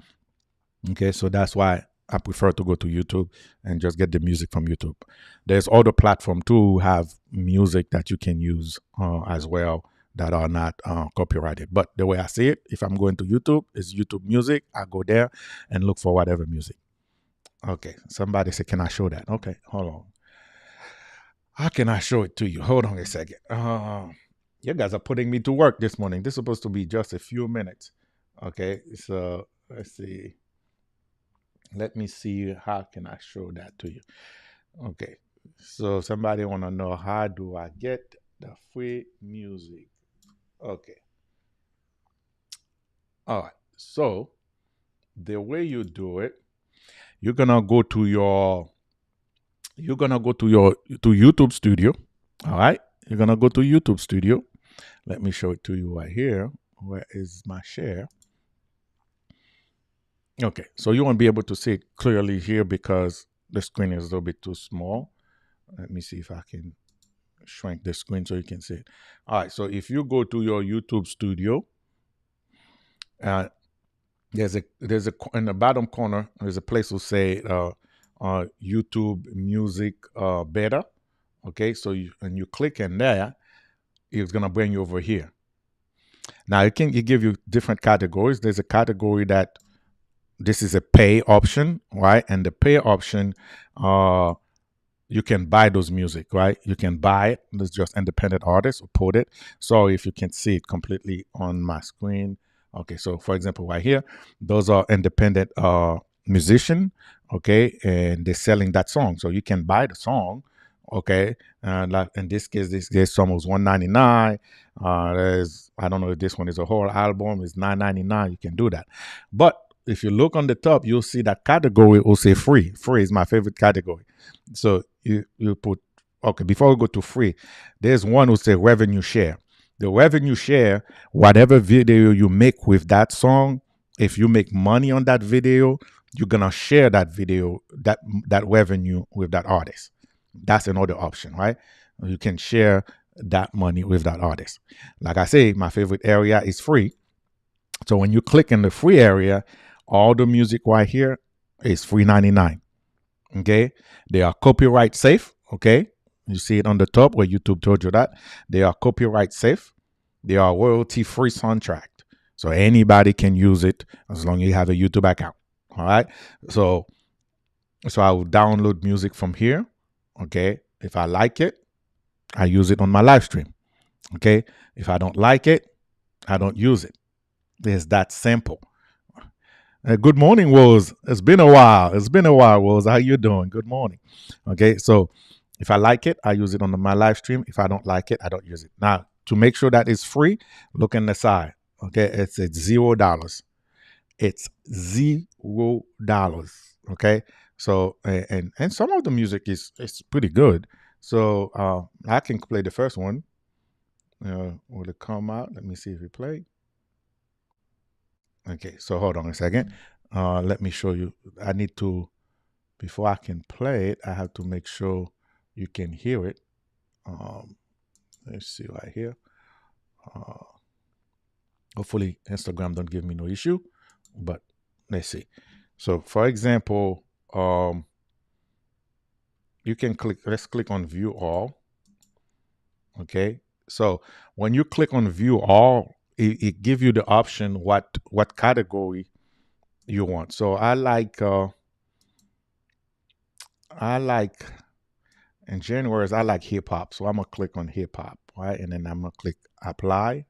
Speaker 2: Okay, so that's why I prefer to go to YouTube and just get the music from YouTube. There's other platform too who have music that you can use as well that are not copyrighted. But the way I see it, if I'm going to YouTube, it's YouTube music. I go there and look for whatever music. Okay, somebody said, can I show that? Okay, hold on. How can I show it to you? Hold on a second. You guys are putting me to work this morning. This is supposed to be just a few minutes. Okay, so let's see. Let me see, how can I show that to you? Okay, so somebody want to know, how do I get the free music? Okay. All right. So the way you do it, you're gonna go to YouTube Studio. All right. You're gonna go to YouTube Studio. Let me show it to you right here. Where is my share? Okay, so you won't be able to see it clearly here because the screen is a little bit too small. Let me see if I can shrink the screen so you can see it. All right, so if you go to your YouTube Studio, there's a in the bottom corner, there's a place to say YouTube Music Beta. Okay, so you click in there, it's gonna bring you over here. Now it give you different categories. There's a category that this is a pay option, right? And the pay option, you can buy those music, right? You can buy it. It's just independent artists who put it. So if you can see it completely on my screen. Okay, so for example, right here, those are independent musician, okay, and they're selling that song. So you can buy the song, okay. Like in this song was $199. There's I don't know if this one is a whole album, it's $9.99. You can do that. But if you look on the top, you'll see that category will say free. Free is my favorite category. So you put okay, before we go to free, there's one who say revenue share. The revenue share, whatever video you make with that song, if you make money on that video, you're gonna share that video, that revenue with that artist. That's another option, right? You can share that money with that artist. Like I say, my favorite area is free. So when you click in the free area, all the music right here is free 99. Okay, they are copyright safe. Okay, you see it on the top where YouTube told you that they are copyright safe. They are royalty free soundtrack, so anybody can use it as long as you have a YouTube account. All right, so I will download music from here. Okay, if I like it, I use it on my live stream. Okay, if I don't like it, I don't use it. It's that simple. Good morning, Woz. It's been a while. Woz. How you doing? Good morning. Okay, so if I like it, I use it on my live stream. If I don't like it, I don't use it. Now, to make sure that it's free, look in the side. Okay, it's $0. It's $0. Okay, so and some of the music is pretty good. So I can play the first one. Will it come out? Let me see if it play. Okay, so hold on a second. Let me show you. I need to, before I can play it, I have to make sure you can hear it. Let's see right here. Hopefully Instagram don't give me no issue, but let's see. So for example, you can click, let's click on view all. Okay, so when you click on view all, it gives you the option what category you want. So I like in January I like hip hop. So I'm gonna click on hip hop, right? And then I'm gonna click apply.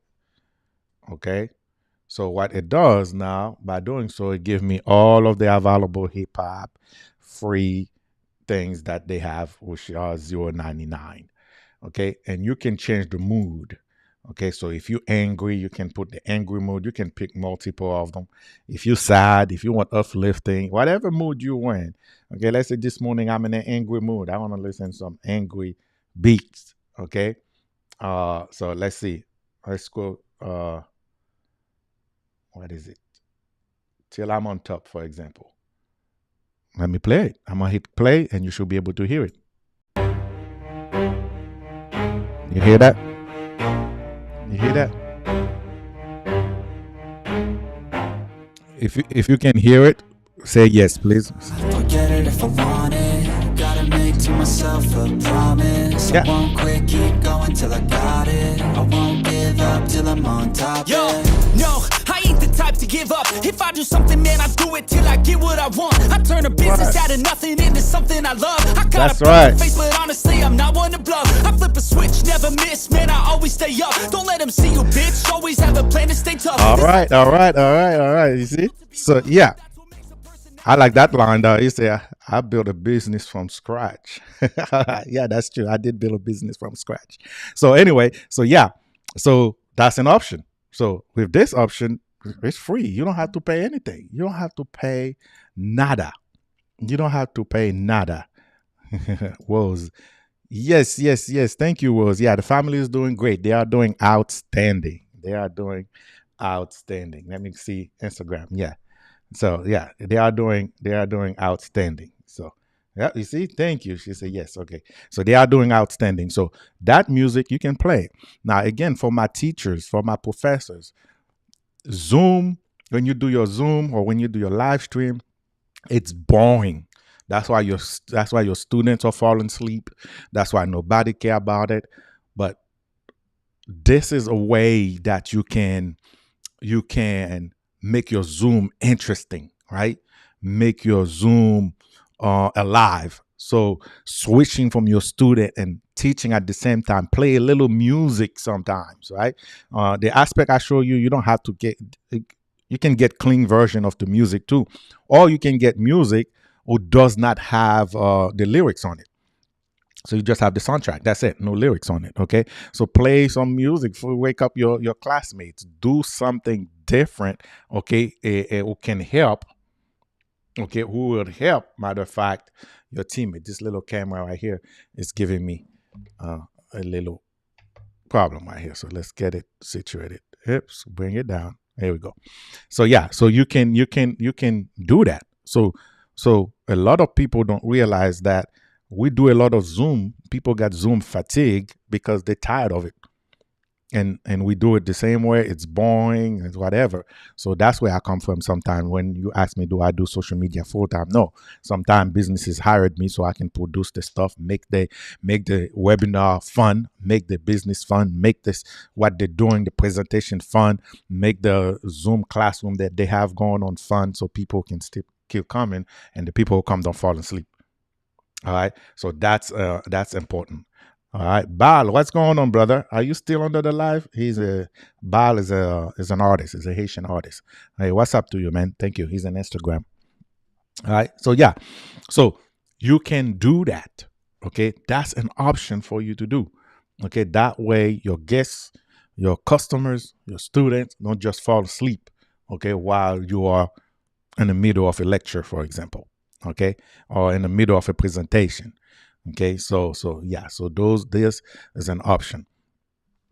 Speaker 2: Okay. So what it does now, by doing so, it gives me all of the available hip hop free things that they have, which are $0.99. Okay, and you can change the mood. Okay, so if you're angry, you can put the angry mood. You can pick multiple of them. If you're sad, if you want uplifting, whatever mood you're in. Okay, let's say this morning I'm in an angry mood. I want to listen to some angry beats. Okay, so let's see. Let's go. What is it? Till I'm on top, for example. Let me play it. I'm gonna hit play, and you should be able to hear it. You hear that? You hear that? If you can hear it, say yes, please.
Speaker 1: Forget it if I want it. Gotta make to myself a promise.
Speaker 2: Yeah.
Speaker 1: I won't quit, keep going till I got it. I won't give up till I'm on top. Yo, no, I ain't the type to give up. If I do something, man, I do it till I get what I want. I turn a business out of nothing into something I love. I got
Speaker 2: That's
Speaker 1: a
Speaker 2: right.
Speaker 1: face, but honestly, I'm not one to bluff. I flip a switch, never miss, man, I always stay up. Don't let them see you, bitch. Always have a plan to stay tough.
Speaker 2: All right. You see? So yeah, I like that line though. You say I built a business from scratch. Yeah, that's true. I did build a business from scratch. So anyway, so yeah, so that's an option. So with this option, it's free. You don't have to pay anything. You don't have to pay nada. You don't have to pay nada. Woz. Yes. Thank you, Woz. Yeah, the family is doing great. They are doing outstanding. Let me see Instagram. Yeah. So yeah, they are doing outstanding. So yeah, you see, thank you. She said yes. Okay. So they are doing outstanding. So that music you can play. Now again, for my teachers, for my professors, Zoom, when you do your Zoom or when you do your live stream, it's boring. That's why your students are falling asleep. That's why nobody care about it. But this is a way that you can make your Zoom interesting, right? Make your Zoom alive. So switching from your student and teaching at the same time, play a little music sometimes, right? The aspect I show you, you don't have to get. You can get clean version of the music too, or you can get music who does not have the lyrics on it. So you just have the soundtrack. That's it. No lyrics on it. Okay. So play some music for wake up your classmates. Do something different. Okay. Who can help. Okay. Who will help? Matter of fact, your teammate. This little camera right here is giving me a little problem right here. So let's get it situated. Oops. Bring it down. There we go. So yeah. So you can do that. So a lot of people don't realize that we do a lot of Zoom. People got Zoom fatigue because they're tired of it. And we do it the same way. It's boring and whatever. So that's where I come from sometimes when you ask me, do I do social media full time? No. Sometimes businesses hired me so I can produce the stuff, make the webinar fun, make the business fun, make this what they're doing, the presentation fun, make the Zoom classroom that they have going on fun so people can still keep coming and the people who come don't fall asleep. All right. So that's important. All right. Bal, what's going on, brother? Are you still under the live? Bal is an artist, is a Haitian artist. Hey, what's up to you, man? Thank you. He's on Instagram. All right. So yeah. So you can do that. Okay. That's an option for you to do. Okay. That way your guests, your customers, your students don't just fall asleep. Okay, while you are in the middle of a lecture, for example. Okay, or in the middle of a presentation. Okay, so yeah, so this is an option.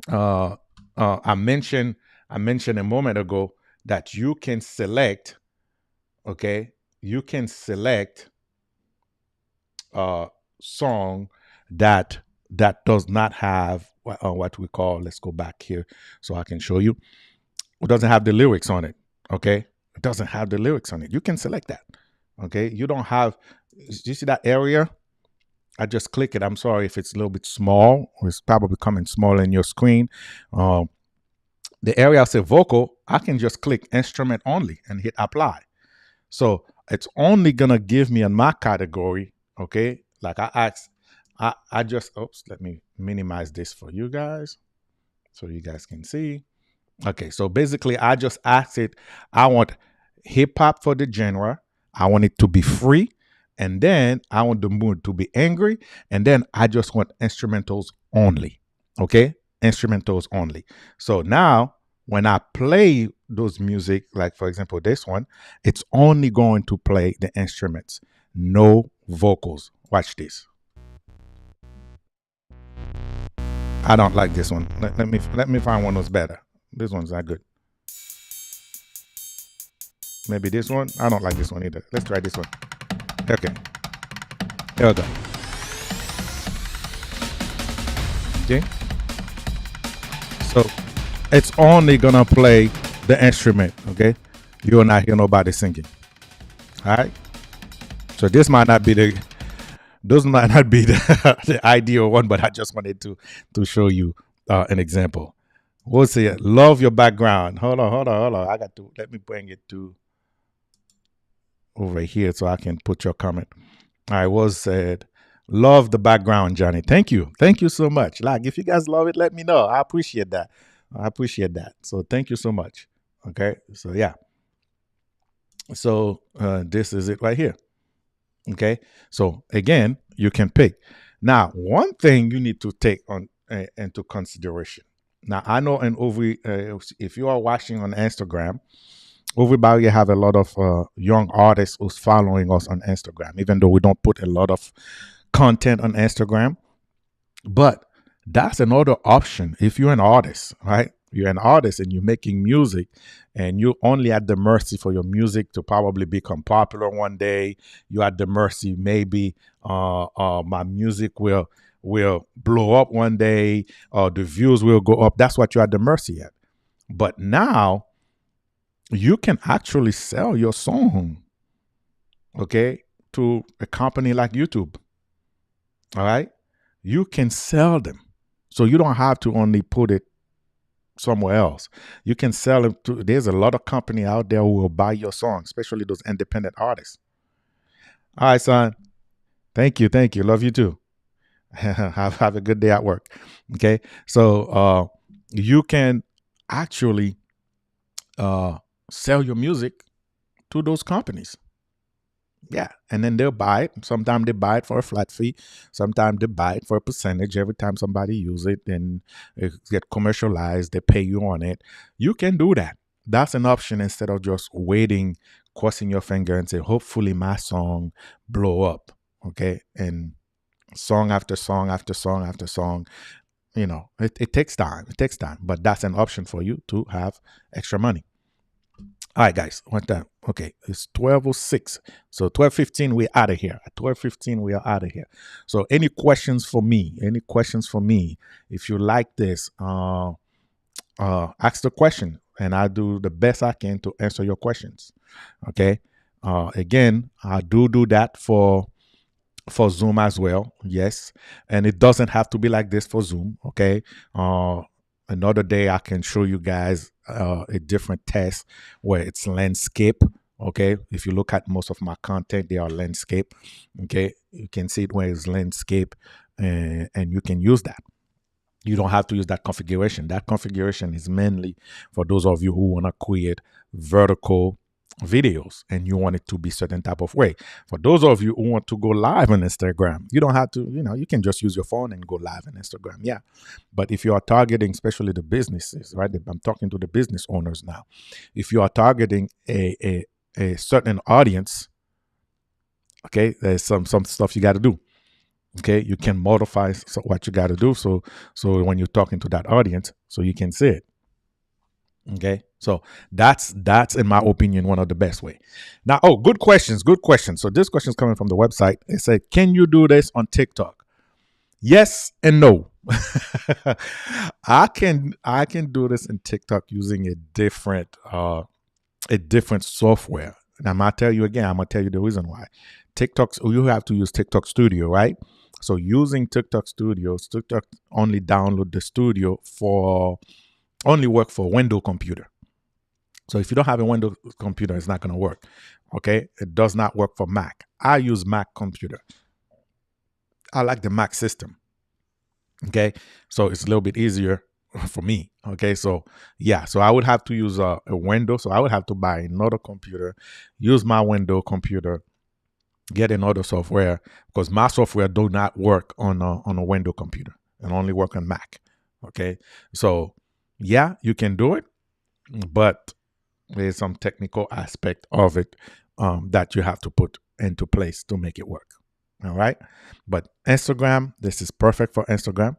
Speaker 2: I mentioned a moment ago that you can select. Okay, you can select a song that does not have what we call. Let's go back here so I can show you. It doesn't have the lyrics on it. Okay, it doesn't have the lyrics on it. You can select that. Okay, you don't have. You see that area? I just click it. I'm sorry if it's a little bit small. It's probably coming small in your screen. The area I say vocal, I can just click instrument only and hit apply. So it's only gonna give me in my category. Okay, like I asked, I just let me minimize this for you guys so you guys can see. Okay, so basically I just asked it. I want hip hop for the genre. I want it to be free. And then I want the mood to be angry. And then I just want instrumentals only. Okay? Instrumentals only. So now when I play those music, like for example, this one, it's only going to play the instruments. No vocals. Watch this. I don't like this one. Let me find one that's better. This one's not good. Maybe this one. I don't like this one either. Let's try this one. Okay. There we go. Okay. So it's only gonna play the instrument. Okay. You will not hear nobody singing. All right. So this might not be the the ideal one, but I just wanted to show you an example. We'll see it. Love your background. Hold on. I got to let me bring it to over here so I can put your comment. I was said, love the background, Johnny. Thank you so much. Like, if you guys love it, let me know. I appreciate that. So thank you so much. Okay, so yeah. So this is it right here. Okay, so again, you can pick. Now, one thing you need to take on into consideration. Now, I know, and over if you are watching on Instagram, everybody have a lot of young artists who's following us on Instagram, even though we don't put a lot of content on Instagram. But that's another option. If you're an artist, right? You're an artist and you're making music and you're only at the mercy for your music to probably become popular one day. You're at the mercy, maybe my music will blow up one day or the views will go up. That's what you're at the mercy at. But now you can actually sell your song, okay, to a company like YouTube. All right. You can sell them. So you don't have to only put it somewhere else. You can sell it to, there's a lot of company out there who will buy your song, especially those independent artists. All right, son. Thank you. Thank you. Love you too. Have a good day at work. Okay. So you can actually sell your music to those companies. Yeah, and then they'll buy it. Sometimes they buy it for a flat fee. Sometimes they buy it for a percentage. Every time somebody use it and it get commercialized, they pay you on it. You can do that. That's an option instead of just waiting, crossing your finger and say, hopefully my song blow up. Okay, and song after song after song after song, it takes time. It takes time, but that's an option for you to have extra money. All right, guys. What time? Okay, it's 12:06. So 12:15, we're out of here. At 12:15, we are out of here. So any questions for me? Any questions for me? If you like this, ask the question, and I'll do the best I can to answer your questions. Okay. Again, I do that for Zoom as well. Yes, and it doesn't have to be like this for Zoom. Okay. Another day I can show you guys a different test where it's landscape. Okay, if you look at most of my content, they are landscape. Okay, you can see it where it's landscape, and you can use that. You don't have to use that configuration. That configuration is mainly for those of you who want to create vertical videos and you want it to be certain type of way. For those of you who want to go live on Instagram, you don't have to, you can just use your phone and go live on Instagram. Yeah. But if you are targeting, especially the businesses, right? I'm talking to the business owners now. If you are targeting a certain audience, okay, there's some stuff you got to do. Okay, you can modify what you got to do so when you're talking to that audience, so you can see it. Okay, so that's in my opinion one of the best way. Now, good questions. So this question is coming from the website. It said, can you do this on TikTok? Yes and no. I can do this in TikTok using a different software. And I'm gonna tell you again. I'm gonna tell you the reason why. You have to use TikTok Studio, right? So using TikTok Studio, TikTok only download the studio only work for Windows computer. So if you don't have a Windows computer, it's not going to work. Okay, it does not work for Mac. I use Mac computer. I like the Mac system. Okay, so it's a little bit easier for me. Okay, so yeah, so I would have to use a Windows. So I would have to buy another computer, use my Windows computer, get another software, because my software do not work on a Windows computer and only work on Mac. Okay, so yeah, you can do it, but there's some technical aspect of it that you have to put into place to make it work. All right, but Instagram, this is perfect for Instagram,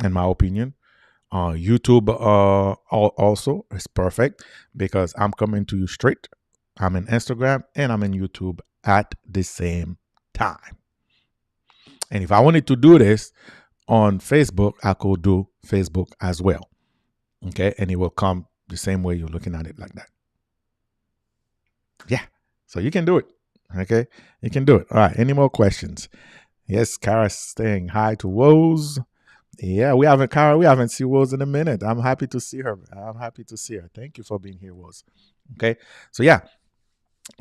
Speaker 2: in my opinion. YouTube also is perfect because I'm coming to you straight. I'm in Instagram and I'm in YouTube at the same time. And if I wanted to do this on Facebook, I could do Facebook as well. Okay, and it will come the same way you're looking at it, like that. Yeah, so you can do it. Okay, you can do it. All right, any more questions? Yes, Kara's saying hi to Woz. Yeah, we haven't seen Woz in a minute. I'm happy to see her. Thank you for being here, Woz. Okay, so yeah,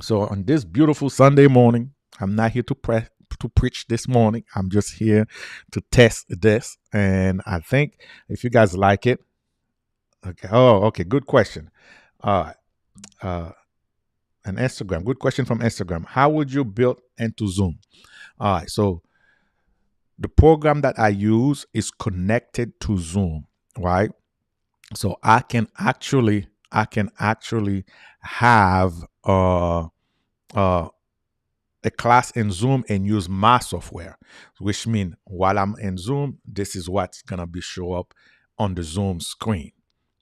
Speaker 2: so on this beautiful Sunday morning, I'm not here to preach this morning. I'm just here to test this, and I think if you guys like it. Okay. Oh, okay. Good question. An Instagram. Good question from Instagram. How would you build into Zoom? All right. So the program that I use is connected to Zoom, right? So I can actually have a class in Zoom and use my software, which means while I'm in Zoom, this is what's gonna be show up on the Zoom screen.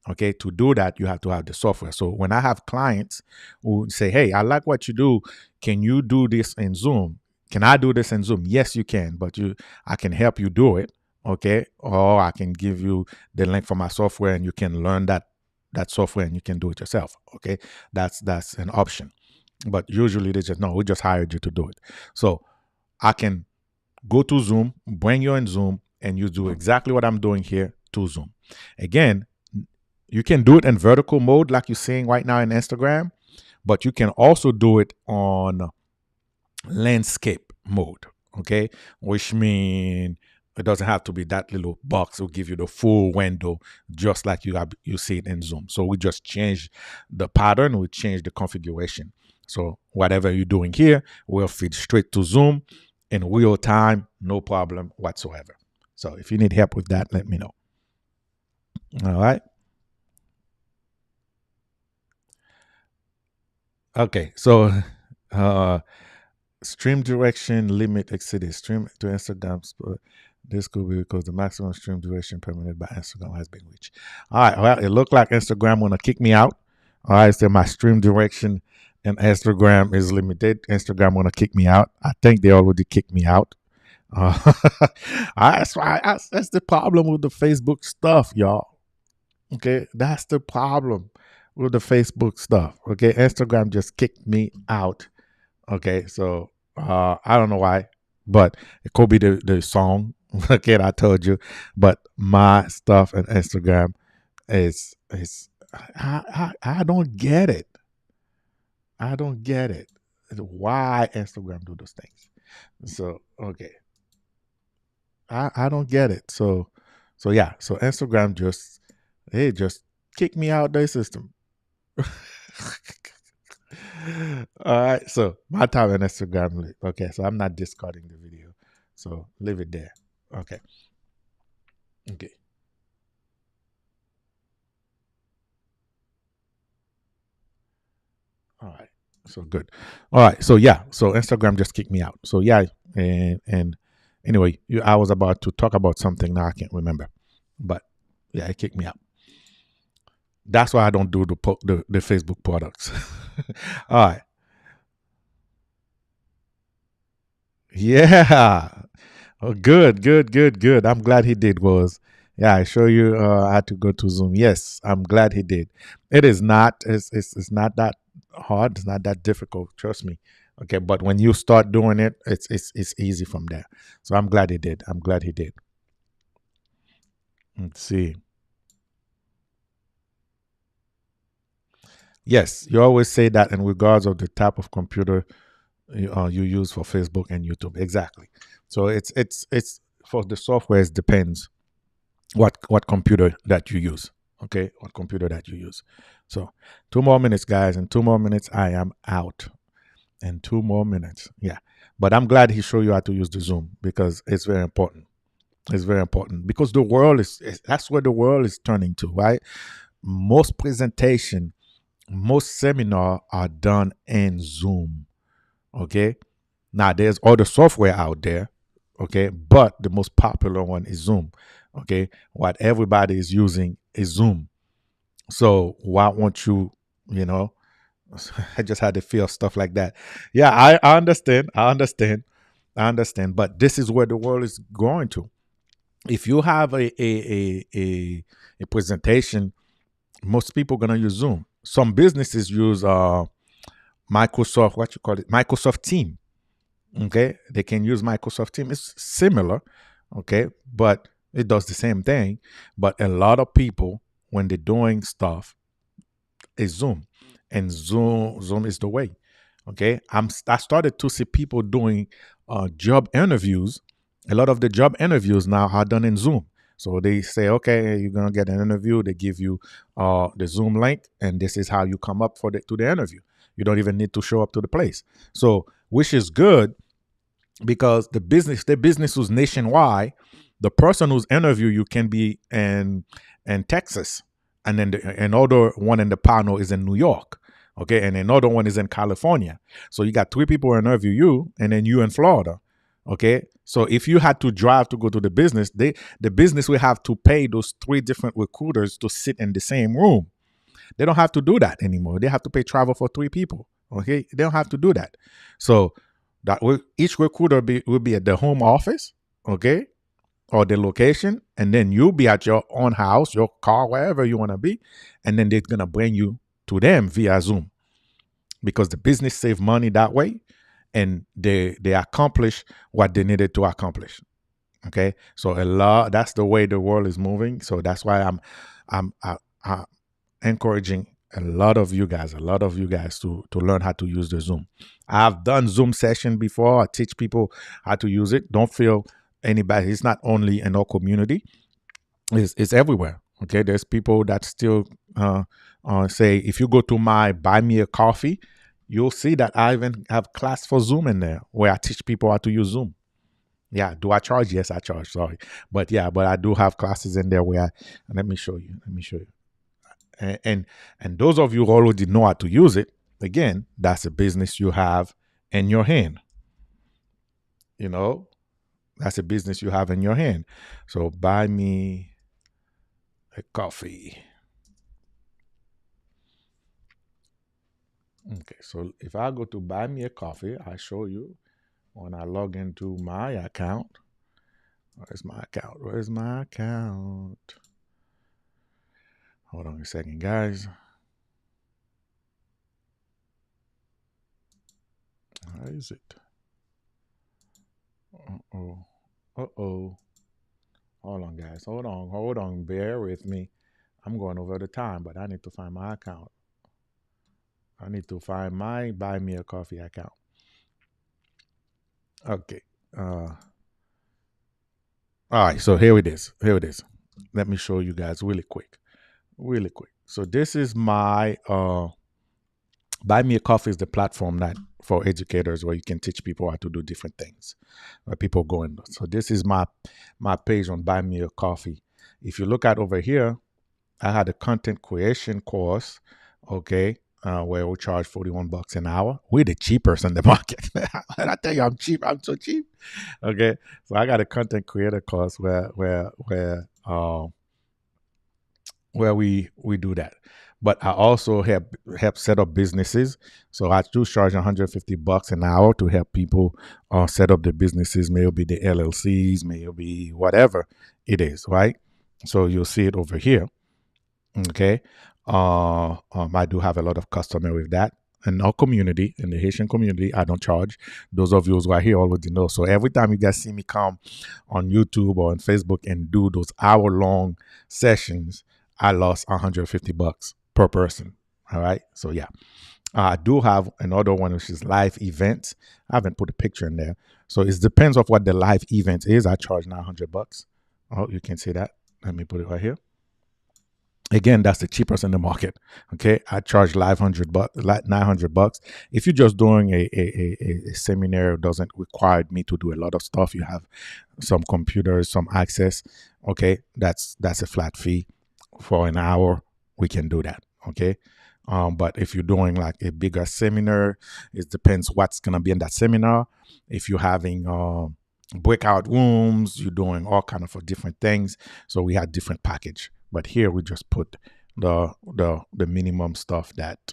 Speaker 2: Okay, to do that, you have to have the software. So when I have clients who say, hey, I like what you do. Can you do this in Zoom? Can I do this in Zoom? Yes, you can, but I can help you do it. Okay, or I can give you the link for my software and you can learn that software and you can do it yourself. Okay, that's an option. But usually they just, no, we just hired you to do it. So I can go to Zoom, bring you in Zoom, and you do exactly what I'm doing here to Zoom. Again, You can do it in vertical mode like you're seeing right now in Instagram, but you can also do it on landscape mode, okay? Which means it doesn't have to be that little box will give you the full window just like you see it in Zoom. So we just change the pattern, we change the configuration. So whatever you're doing here will feed straight to Zoom in real time, no problem whatsoever. So if you need help with that, let me know. All right. Okay, so stream direction limit exceeded. Stream to Instagram. This could be because the maximum stream duration permitted by Instagram has been reached. All right, well, it looked like Instagram want to kick me out. All right, so my stream direction and Instagram is limited. Instagram want to kick me out. I think they already kicked me out. That's the problem with the Facebook stuff, y'all. Okay, that's the problem with the Facebook stuff. Okay, Instagram just kicked me out. Okay, so I don't know why, but it could be the song. Okay, I told you, but my stuff on Instagram is I don't get it. I don't get it. Why Instagram do those things? So okay, I don't get it. So yeah, so Instagram just kick me out their system. All right, so my time on Instagram. Okay, so I'm not discarding the video, so leave it there. Okay. All right. So good. All right. So yeah. So Instagram just kicked me out. So yeah. And anyway, I was about to talk about something now I can't remember, but yeah, it kicked me out. That's why I don't do the Facebook products. All right. Yeah. Oh, good. I'm glad he did. Yeah, I show you. I had to go to Zoom. Yes, I'm glad he did. It is not. It's not that hard. It's not that difficult. Trust me. Okay, but when you start doing it, it's easy from there. So I'm glad he did. I'm glad he did. Let's see. Yes, you always say that in regards of the type of computer you use for Facebook and YouTube. Exactly. So it's for the software. It depends what computer that you use. Okay, what computer that you use. So 2 more minutes, guys. In 2 more minutes, I am out. In 2 more minutes, yeah. But I'm glad he showed you how to use the Zoom because it's very important. It's very important because the world that's where the world is turning to, right? Most presentation, most seminar are done in Zoom. Okay. Now there's other software out there. Okay. But the most popular one is Zoom. Okay. What everybody is using is Zoom. So why won't you, I just had to feel stuff like that. Yeah, I understand. I understand. But this is where the world is going to. If you have a presentation, most people are gonna use Zoom. Some businesses use Microsoft, what you call it, Microsoft Team. Okay, they can use Microsoft Team. It's similar, okay, but it does the same thing. But a lot of people, when they're doing stuff, is Zoom, and Zoom is the way. Okay, I started to see people doing job interviews. A lot of the job interviews now are done in Zoom. So they say, okay, you're gonna get an interview. They give you the Zoom link, and this is how you come up to the interview. You don't even need to show up to the place. So, which is good because the business was nationwide. The person who's interview you can be in Texas, and then another one in the panel is in New York. Okay, and another one is in California. So you got 3 people interview you, and then you in Florida. Okay, so if you had to drive to go to the business, the business will have to pay those 3 different recruiters to sit in the same room. They don't have to do that anymore. They have to pay travel for 3 people. Okay, they don't have to do that. So that each recruiter will be at the home office, okay, or the location, and then you'll be at your own house, your car, wherever you want to be, and then they're gonna bring you to them via Zoom because the business save money that way, and they accomplish what they needed to accomplish. Okay, so that's the way the world is moving. So that's why encouraging a lot of you guys to learn how to use the Zoom. I've done Zoom session before. I teach people how to use it. Don't feel anybody. It's not only in our community. It's everywhere. Okay, there's people that still say, if you go to my Buy Me a Coffee, you'll see that I even have class for Zoom in there where I teach people how to use Zoom. Yeah, do I charge? Yes, I charge. Sorry, but I do have classes in there where let me show you. And those of you who already know how to use it, again, that's a business you have in your hand. You know, that's a business you have in your hand. So buy me a coffee. Okay, so if I go to buy me a coffee, I show you when I log into my account. Where's my account? Where's my account? Hold on a second, guys. Where is it? Uh-oh. Uh-oh. Hold on, guys. Hold on. Bear with me. I'm going over the time, but I need to find my account. I need to find my Buy Me a Coffee account. Okay. All right, so here it is. Let me show you guys really quick. So this is my Buy Me a Coffee is the platform that for educators where you can teach people how to do different things. Where people go in. So this is my page on Buy Me a Coffee. If you look at over here, I had a content creation course, okay, where we charge $41 an hour. We're the cheapest in the market. And I tell you, I'm cheap. I'm so cheap. Okay, so I got a content creator course where we do that. But I also help set up businesses. So I do charge $150 an hour to help people set up the businesses, maybe the LLCs, maybe whatever it is, right? So you'll see it over here. Okay. I do have a lot of customer with that. In our community, in the Haitian community, I don't charge. Those of you who are here already know. So every time you guys see me come on YouTube or on Facebook and do those hour-long sessions, I lost $150 per person. All right. So yeah, I do have another one which is live events. I haven't put a picture in there. So it depends of what the live event is. I charge $900. Oh, you can see that. Let me put it right here. Again, that's the cheapest in the market. Okay, I charge $900. If you're just doing a seminar, it doesn't require me to do a lot of stuff. You have some computers, some access. Okay, that's a flat fee for an hour. We can do that. Okay, but if you're doing like a bigger seminar, it depends what's gonna be in that seminar. If you're having breakout rooms, you're doing all kind of different things. So we have different package. But here we just put the minimum stuff that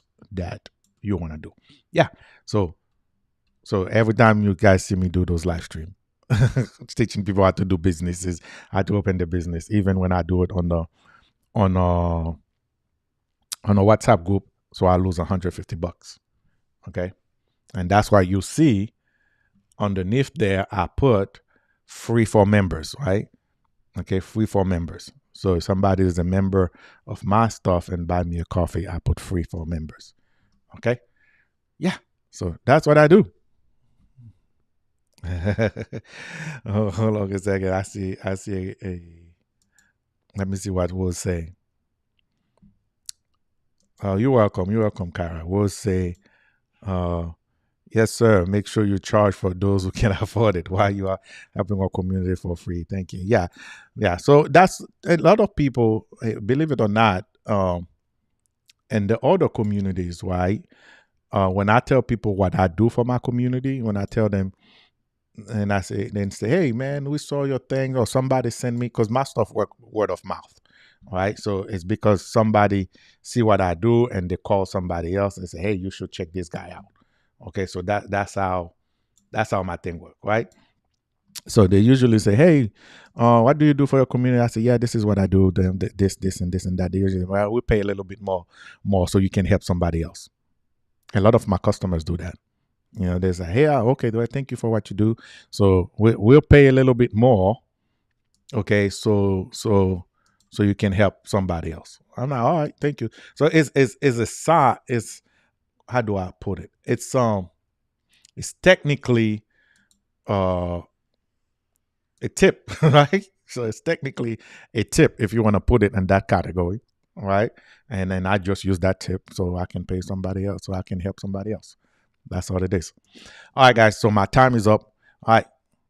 Speaker 2: you want to do. Yeah. So every time you guys see me do those live stream, teaching people how to do businesses, how to open the business, even when I do it on a WhatsApp group, so I lose $150. Okay. And that's why you see underneath there I put free for members, right? Okay, free for members. So if somebody is a member of my stuff and buy me a coffee, I put free for members. Okay? Yeah. So that's what I do. Oh, hold on a second. I see a let me see what we'll say. Oh, you're welcome, Kara. We'll say, yes, sir. Make sure you charge for those who can afford it while you are helping our community for free. Thank you. Yeah. So that's a lot of people, believe it or not, in the other communities, right? When I tell people what I do for my community, when I tell them, and I say, hey, man, we saw your thing, or somebody send me, because my stuff work word of mouth. All right. So it's because somebody see what I do and they call somebody else and say, hey, you should check this guy out. Okay, so that's how my thing works, right? So they usually say, hey, what do you do for your community? I say, yeah, this is what I do, this, and this, and that. They usually, well, we pay a little bit more so you can help somebody else. A lot of my customers do that. You know, they say, hey, okay, thank you for what you do. So we'll pay a little bit more. Okay, so so you can help somebody else. I'm like, all right, thank you. So it's a side. It's, how do I put it? It's technically a tip, right? So it's technically a tip if you want to put it in that category, right? And then I just use that tip so I can pay somebody else, so I can help somebody else. That's all it is. All right, guys. So my time is up. All right.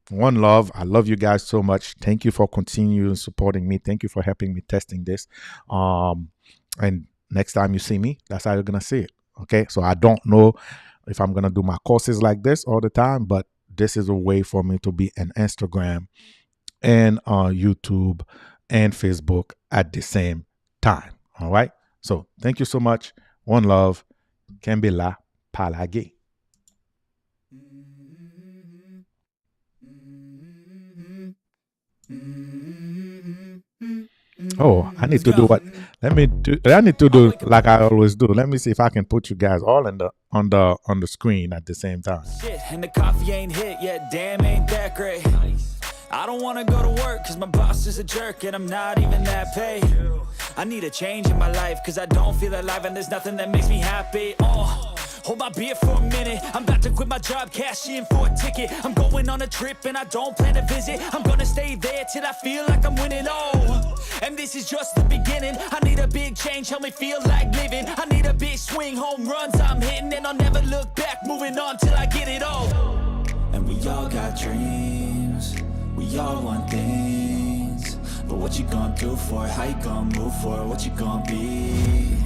Speaker 2: One love. I love you guys so much. Thank you for continuing supporting me. Thank you for helping me testing this. And next time you see me, that's how you're gonna see it. Okay. So I don't know if I'm gonna do my courses like this all the time, but this is a way for me to be on Instagram and YouTube and Facebook at the same time. All right. So thank you so much. One love. Kembela Palage. Oh, I need to do what? I need to do like I always do. Let me see if I can put you guys all on the screen at the same time.
Speaker 1: Shit, and the coffee ain't hit yet, damn, ain't that great. I don't wanna go to work cause my boss is a jerk and I'm not even that paid. I need a change in my life cause I don't feel alive and there's nothing that makes me happy. Oh, hold my beer for a minute. I'm about to quit my job, cash in for a ticket. I'm going on a trip and I don't plan to visit. I'm gonna stay there till I feel like I'm winning. Oh, and this is just the beginning. I need a big change, help me feel like living. I need a big swing, home runs I'm hitting, and I'll never look back, moving on till I get it all. And we all got dreams, we all want things, but what you gonna do for it? How you gonna move for it? What you gonna be?